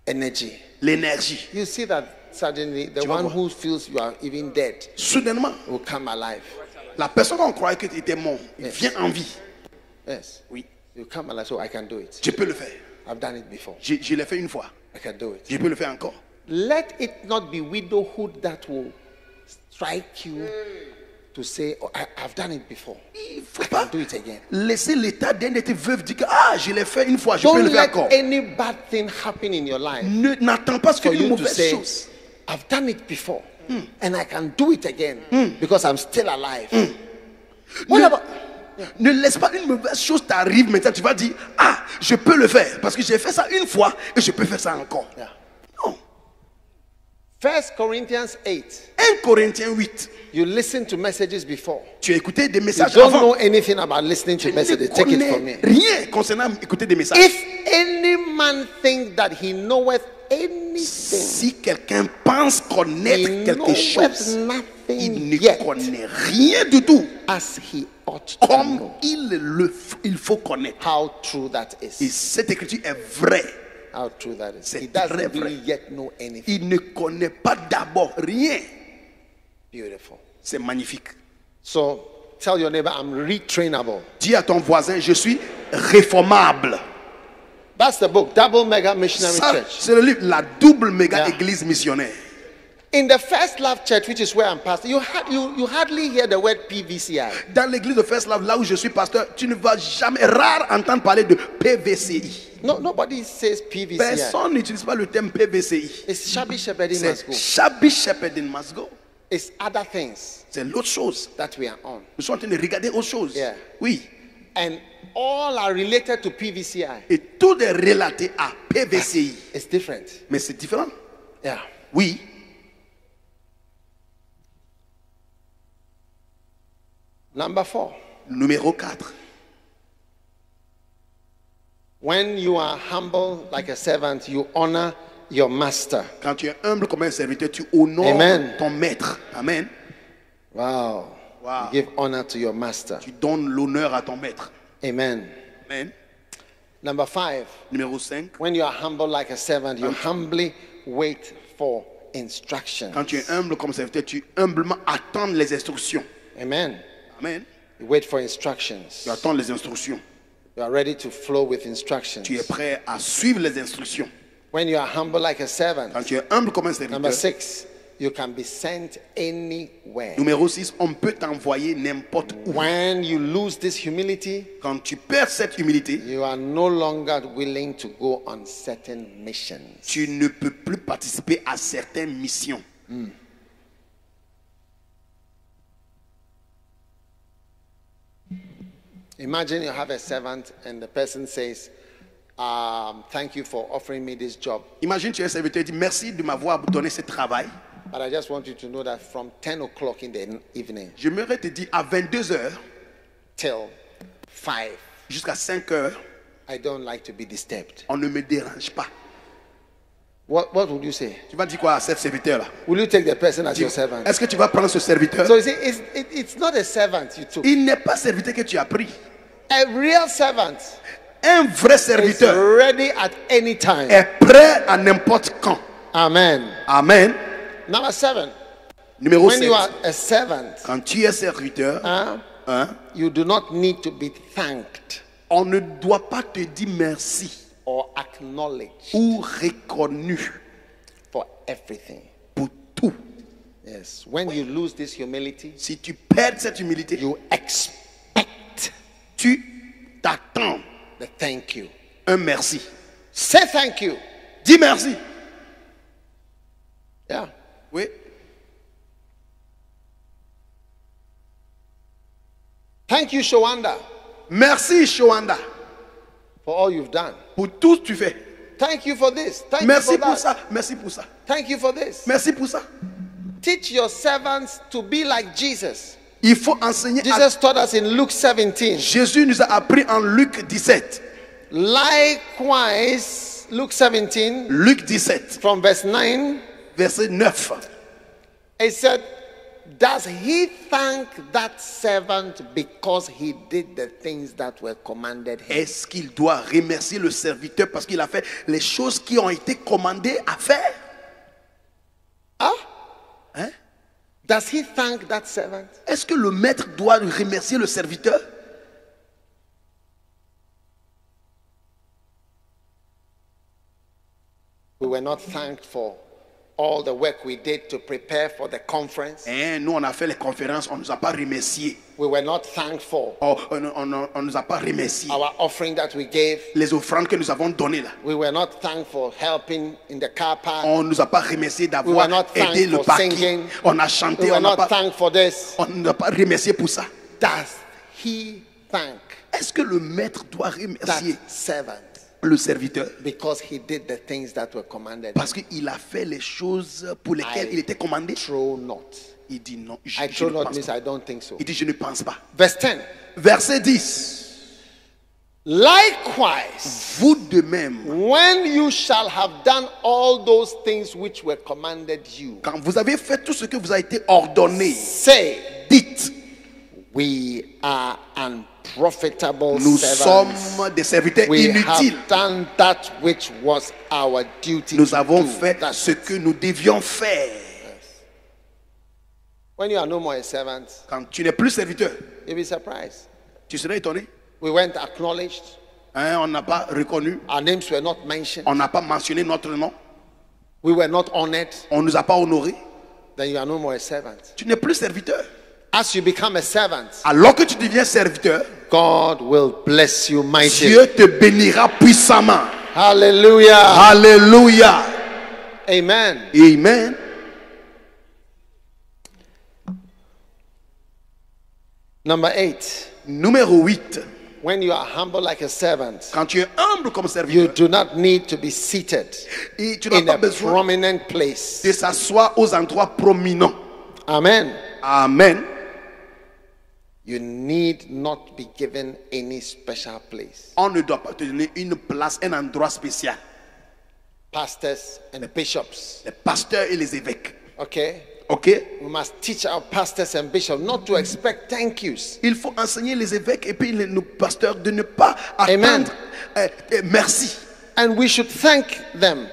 energy. l'énergie. You see that suddenly the Tu vas one voir. who feels you are even dead Soudainement, will come alive. la personne qu'on croyait que tu étais mort, il vient en vie. Yes. Oui, You come alive, so I can do it. je peux le faire. I've done it before. Je l'ai fait une fois. I can do it. Je peux le faire encore. Let it not be widowhood that will strike you to say, oh, I've done it before. Il ne faut I pas can do it again. laisser l'état d'être veuve dire que ah, je l'ai fait une fois, je peux Don't le faire let encore. any bad thing happen in your life N'attends pas for qu'une you to mauvaise say, chose. I've done it before and I can do it again because I'm still alive. What Ne, about ne laisse pas une mauvaise chose t'arrive maintenant, tu vas dire ah, je peux le faire parce que j'ai fait ça une fois et je peux faire ça encore. Yeah. Non. 1 Corinthians 8? 1 Corinthiens 8. You listened to messages before. Tu as écouté des You messages don't avant. know anything about listening to Tu ne messages. Take it from connais me. rien concernant écouter des messages. If any man think that he knoweth anything, Si quelqu'un pense connaître he quelque knoweth chose, il nothing ne yet connaît rien du tout. as he ought to Comme know. il faut connaître. How true that Et is. cette écriture est vraie. How true that is. C'est He doesn't très really vrai. yet know anything. Il ne connaît pas d'abord rien. Beautiful. C'est magnifique. So tell your neighbor, I'm retrainable. Dis à ton voisin, je suis réformable. That's the book, Double Mega Missionary Ça, Church. c'est le livre, la double méga Yeah. église missionnaire. In the First Love Church, which is where I'm pastor, you hardly hear the word PVCI. Dans l'église de First Love, là où je suis pasteur, tu ne vas jamais, rare entendre parler de PVCI. No, nobody says PVCI. Personne n'utilise pas le terme PVCI. It's Shabby Shepherding C'est must go. Shabby Shepherding must go. It's other things C'est l'autre chose. that we are on. Nous sommes en train de regarder autre chose. Yeah. Oui. And all are related to PVCI. Et tout est relaté à PVCI. It's different. Mais c'est différent. Yeah. Oui. Number 4. Numéro 4. When you are humble like a servant, you honor your master. Quand tu es humble comme un serviteur, tu honores Amen. ton maître. Amen. Wow. Wow. You give honor to your master. Tu donnes l'honneur à ton maître. Amen. Amen. Number 5. Numéro 5. When you are humble like a servant, you humbly wait for instructions. Quand tu es humble comme serviteur, tu humblement attends les instructions. Amen. Amen. You wait for instructions. Tu attends les instructions. You are ready to flow with instructions. Tu es prêt à suivre les instructions. When you are humble like a servant. Quand tu es humble comme un Number serviteur. 6. You can be sent anywhere. Numéro 6, on peut t'envoyer n'importe où. When you lose this humility, Quand tu perds cette humilité, you are no longer willing to go on certain missions. tu ne peux plus participer à certaines missions. Imagine you have a servant and the person says, thank you for offering me this job. Imagine tu es un serviteur et dis merci de m'avoir donné ce travail. But I just want you to know that from 10 o'clock in the evening J'aimerais te dire à 22 heures till 5, jusqu'à 5 heures, I don't like to be disturbed. on ne me dérange pas. What would you say? Tu vas dire quoi à ce serviteur-là? Will you take the person as Dis, your servant? est-ce que tu vas prendre ce serviteur? So you see, it's not a servant you took. Il n'est pas serviteur que tu as pris. A real servant Un vrai is serviteur ready at any time. est prêt à n'importe quand. Amen. Amen. Number 7. Numéro When 7. you are a servant, Quand tu es serviteur, hein, you do not need to be thanked on ne doit pas te dire merci or acknowledged ou reconnu for everything. pour tout. Yes. When you lose this humility, Si tu perds cette humilité, you expect tu t'attends the thank you. un merci. Say thank you. Dis merci. Yeah. Oui. Thank you, Shawanda, Merci, Shawanda, for all you've done. pour tout ce que tu fais. Thank you for this. Thank Merci you for pour that. ça. Merci pour ça. Thank you for this. Merci pour ça. Teach your servants to be like Jesus. Il faut enseigner à... Jesus taught us in Luke 17. Jésus nous a appris en Luc 17. Likewise, Luke 17, Luc 17, from verse 9, verset 9. it said, does he thank that servant because he did the things that were commanded him? Est-ce qu'il doit remercier le serviteur parce qu'il a fait les choses qui ont été commandées à faire? Huh? Hein? Does he thank that servant? Est-ce que le maître doit remercier le serviteur? We were not thanked for all the work we did to prepare for the conference. Nous, on a fait les conférences, on ne nous a pas remercié. We were not thanked for On ne nous a pas remercié. our offering that we gave. Les offrandes que nous avons données là. We were not thanked for helping in the car park. On ne nous a pas remercié We were d'avoir not thanked aidé le for parking. singing. On a chanté, We were on n'a not pas, thanked for this. on n'a pas remercié pour ça. Does he thank Est-ce que le maître doit that remercier servant le serviteur? because he did the things that were commanded? Parce qu'il a fait les choses pour lesquelles il était commandé. True not. Il dit non, I je true ne not pense means pas. I don't think so. Il dit je ne pense pas. Verse 10. Verset 10. Likewise, Vous de même, when you shall have done all those things which were commanded you, quand vous avez fait tout ce que vous a été ordonné, say, dites, we are unprofitable nous servants. sommes des serviteurs We inutiles. have done that which was our duty Nous to avons do. fait That's ce que nous devions faire. When you are no more a servant, Quand tu n'es plus serviteur, you'll be surprised. tu serais étonné. We weren't acknowledged. Hein, on n'a pas reconnu, Our names were not mentioned. on n'a pas mentionné notre nom, We were not honored. on ne nous a pas honorés. Then you are no more a servant. Tu n'es plus serviteur. As you become a servant, Alors que tu deviens serviteur, God will bless you mightily. Dieu te bénira puissamment. Hallelujah. Alléluia. Amen. Amen. Number 8. Numéro 8. When you are humble like a servant, Quand tu es humble comme you serviteur, do not need to be seated et tu n'as in pas a besoin prominent place. de s'asseoir aux endroits prominents. Amen. Amen. You need not be given any special place. On ne doit pas te donner une place, un endroit spécial. Pastors and bishops. Les pasteurs et les évêques. Okay? Ok? We must teach our pastors and bishops not to expect thank yous. Il faut enseigner les évêques et puis nos pasteurs de ne pas Amen. attendre merci. And we should thank them.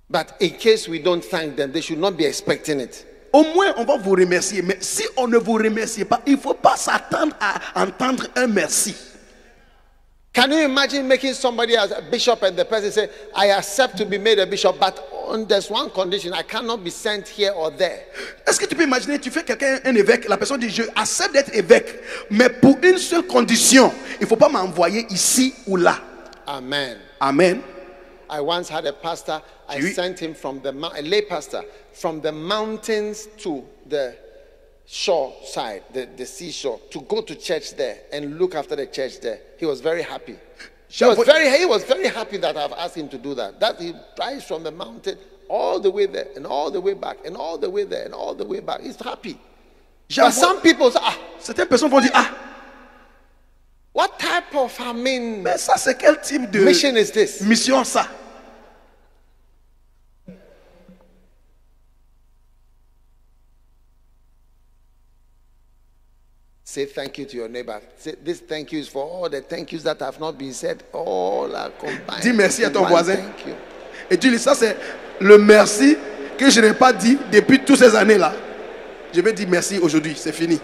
But in case we don't thank them, they should not be expecting it. Au moins, on va vous remercier. Mais si on ne vous remercie pas, il ne faut pas s'attendre à entendre un merci. Can you imagine making somebody as a bishop and the person say, I accept to be made a bishop, but there's one condition, I cannot be sent here or there. Est-ce que tu peux imaginer, tu fais quelqu'un un évêque, la personne dit, je accepte d'être évêque, mais pour une seule condition, il ne faut pas m'envoyer ici ou là. Amen. Amen. I once had a pastor, I Oui. sent him from a lay pastor, from the mountains to the shore side, the seashore, to go to church there and look after the church there. He was very happy. He was very happy that I've asked him to do that. That he drives from the mountain all the way there and all the way back and all the way there and all the way back. He's happy. But some people say, Certaines personnes vont dire, what type of, mais ça c'est quel type de mission is this? mission ça? Say thank you to your neighbor. Say, this thank you is for all the thank yous that have not been said. All are combined. Dis merci à ton One voisin. Thank you. Et tu dis, ça c'est le merci que je n'ai pas dit depuis toutes ces années-là. Je vais dire merci aujourd'hui, c'est fini.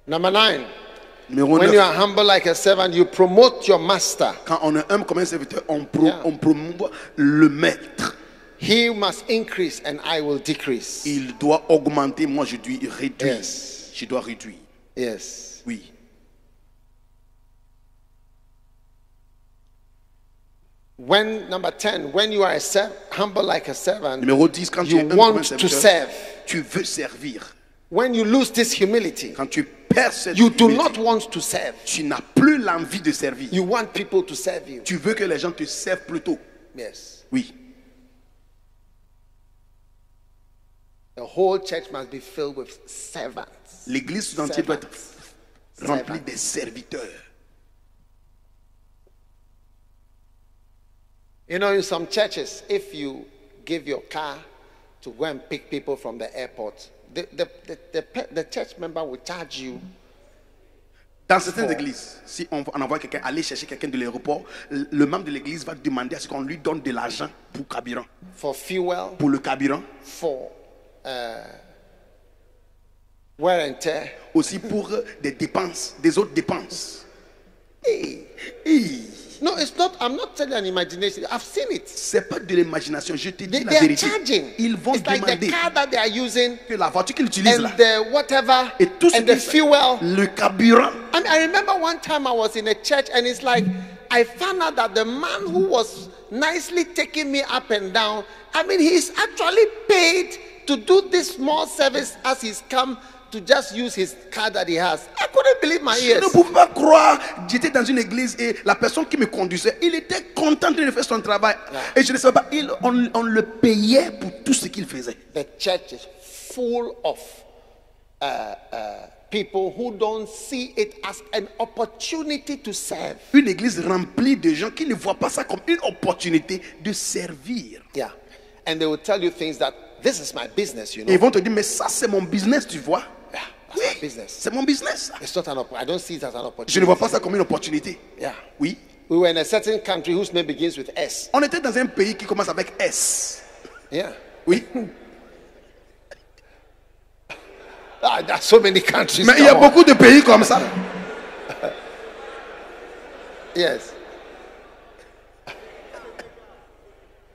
Number 9. Numéro When 9. you are humble like a servant, you promote your master. Quand on est humble comme un serviteur, on Yeah. promouvoit le maître. He must increase and I will decrease. Il doit augmenter, moi je dois réduire. Yes. Je dois réduire. Yes. Oui. When number 10, when you are humble like a servant, Numéro 10, quand tu es you humble comme un want to serviteur, serve. tu veux servir. When you lose this humility, Quand tu perds cette you do humilité, not want to serve. tu n'as plus l'envie de servir. You want people to serve you. Tu veux que les gens te servent plutôt. Yes. Oui. The whole church must be filled with servants. L'église tout entière doit être Servants. remplie de serviteurs. You know, in some churches, if you give your car to go and pick people from the airport, the church member will charge you. Dans certaines églises, si on envoie quelqu'un aller chercher quelqu'un de l'aéroport, le membre de l'église va demander à ce qu'on lui donne de l'argent pour carburant, For fuel, pour le carburant, for wear and tear. aussi pour des dépenses, des autres dépenses. Hey. Hey, No, it's not. I'm not telling an imagination. I've seen it. c'est pas de l'imagination, je te dis They la are vérité. charging. Ils vont It's like demander the car that they are using que la voiture qu'ils utilisent and là, the whatever et tout ce and the qu'ils fuel. le carburant. I remember one time I was in a church and it's like I found out that the man who was nicely taking me up and down, I mean, he's actually paid to do this small service as he's come to just use his car that he has. I couldn't believe my Je ears. ne pouvais pas croire. J'étais dans une église et la personne qui me conduisait, il était content de faire son travail. Et je ne savais pas, on le payait pour tout ce qu'il faisait. The church is full of people who don't see it as an opportunity to serve. Une église remplie de gens qui ne voient pas ça comme une opportunité de servir. Yeah. And they will tell you things that this is my business, you Et know. ils vont te dire, mais ça c'est mon business, tu vois. Yeah. Oui. business. C'est mon business. It's not I don't see it as an Je opportunity. ne vois pas ça comme une opportunité. Yeah. Oui. We were in a certain country whose name begins with S. On était dans un pays qui commence avec S. Yeah. Oui. There are so many countries. Mais il y a Come on. beaucoup de pays comme ça. Yes.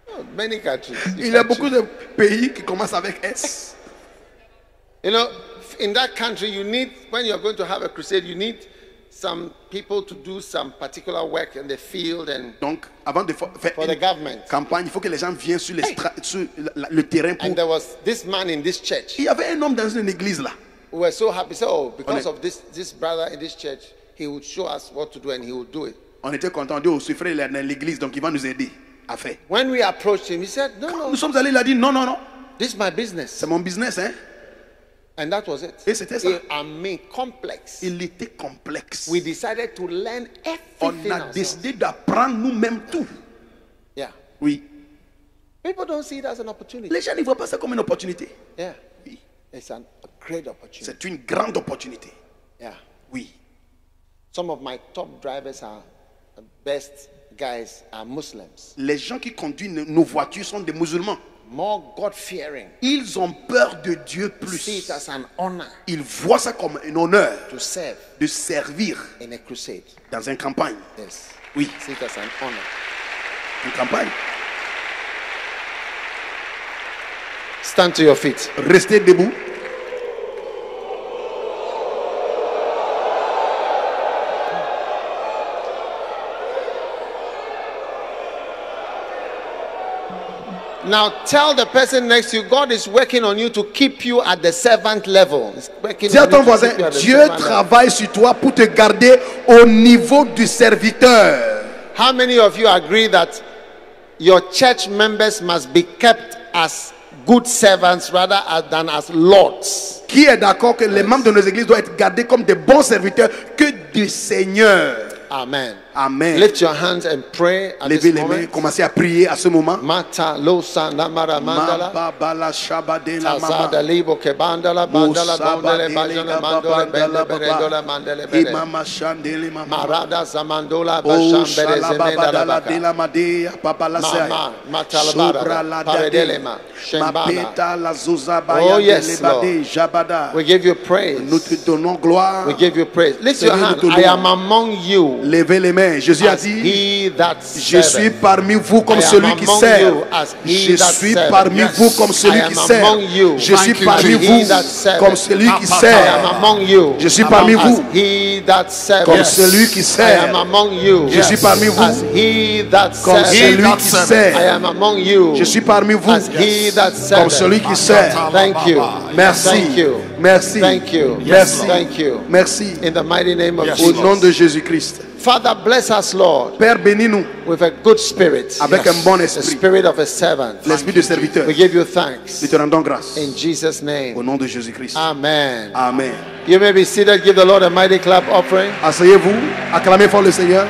Oh, many countries. Il y a beaucoup de pays qui commencent avec S. You know, in that country, you need, when you're going to have a crusade, you need some people to do some particular work in the field and Donc, avant de faire for the une government. campagne, il faut que les gens viennent sur, sur le terrain pour... And there was this man in this church. Il y avait un homme dans une église là. We were so happy. So, oh, because On est- of this brother in this church, he would show us what to do and he would do it. On était contents. On dit, oh, ce frère il est dans l'église, donc il va nous aider à faire. When we approached him, he said, no, Nous no, sommes allés, il a dit, non, non, non. this is my business. C'est mon business, hein. And that was it. Et c'était ça. I mean, complex. Il était complexe. We decided to learn On everything a ourselves. décidé d'apprendre nous-mêmes tout. Yeah. Oui. People don't see it as an opportunity. Les gens ne voient pas ça comme une opportunité. Yeah. Oui. It's a great opportunity. C'est une grande opportunité. Yeah. Oui. Some of my top drivers are the best guys are Muslims. Les gens qui conduisent nos voitures sont des musulmans. More God-fearing. Ils ont peur de Dieu See it plus. as an honor Ils voient ça comme un honneur to serve de servir in a crusade. dans une campagne. Yes. Oui, See it as an honor. une campagne. Stand to your feet. Restez debout. Now tell the person next to you, God is working on you to keep you at the servant level. He's working Dis à on ton you to voisin, keep you at the Dieu servant level. travaille sur toi pour te garder au niveau du serviteur. How many of you agree that your church members must be kept as good servants rather than as lords? Qui est d'accord que les membres de nos églises doivent être gardés comme des bons serviteurs que des seigneurs? Amen. Amen. Lift your hands and pray at Levez this les mains, moment. commencez à prier à ce moment. Mata lo sandamara mandala. Mababala shabadela Tazada mama. libo ke bandala bandala bandele bajana mandole bende berendola mandele bere. Imama shandele mama. Marada zamandola Oh, bashambere zemenda shalababadala la de la madea, papa la Mama, sai. matalabara, Sobra la paredelema, dade. shembana. Mapeta la zuzabaya Oh, de yes, lebade, jabada. We give you praise. Nous te donnons gloire. We give you praise. Lift your Seigneur, hand. nous te I louons. am among you Levez les mains. Jésus a as dit, he that je suis serveth. parmi vous comme I am celui qui among sert. you as he Je that suis serveth. parmi Yes. vous comme celui I am qui sert. among you. Je suis Thank you, parmi Jesus. vous He that serveth. comme celui qui I am sert. among you Je suis parmi as vous he that serveth. comme celui qui I sert. am among you Je suis parmi vous as he that comme serveth. celui that qui serveth. I sert. am among you Je suis parmi vous as he that comme serveth. celui qui sert. Thank you. Merci. Thank you. Merci. Thank you. Merci. Thank you. Merci. In the mighty name of Yes, Au Jesus. nom de Jésus-Christ. Father, bless us, Lord, Père, bénis-nous with a good spirit. avec un bon The esprit. spirit of a servant. L'esprit de serviteur. We give you thanks. Nous te rendons grâce. In Jesus' Au name. nom de Jésus-Christ. Amen. Amen. You may be seated. Give the Lord a mighty clap offering. Asseyez-vous. Acclamez fort le Seigneur.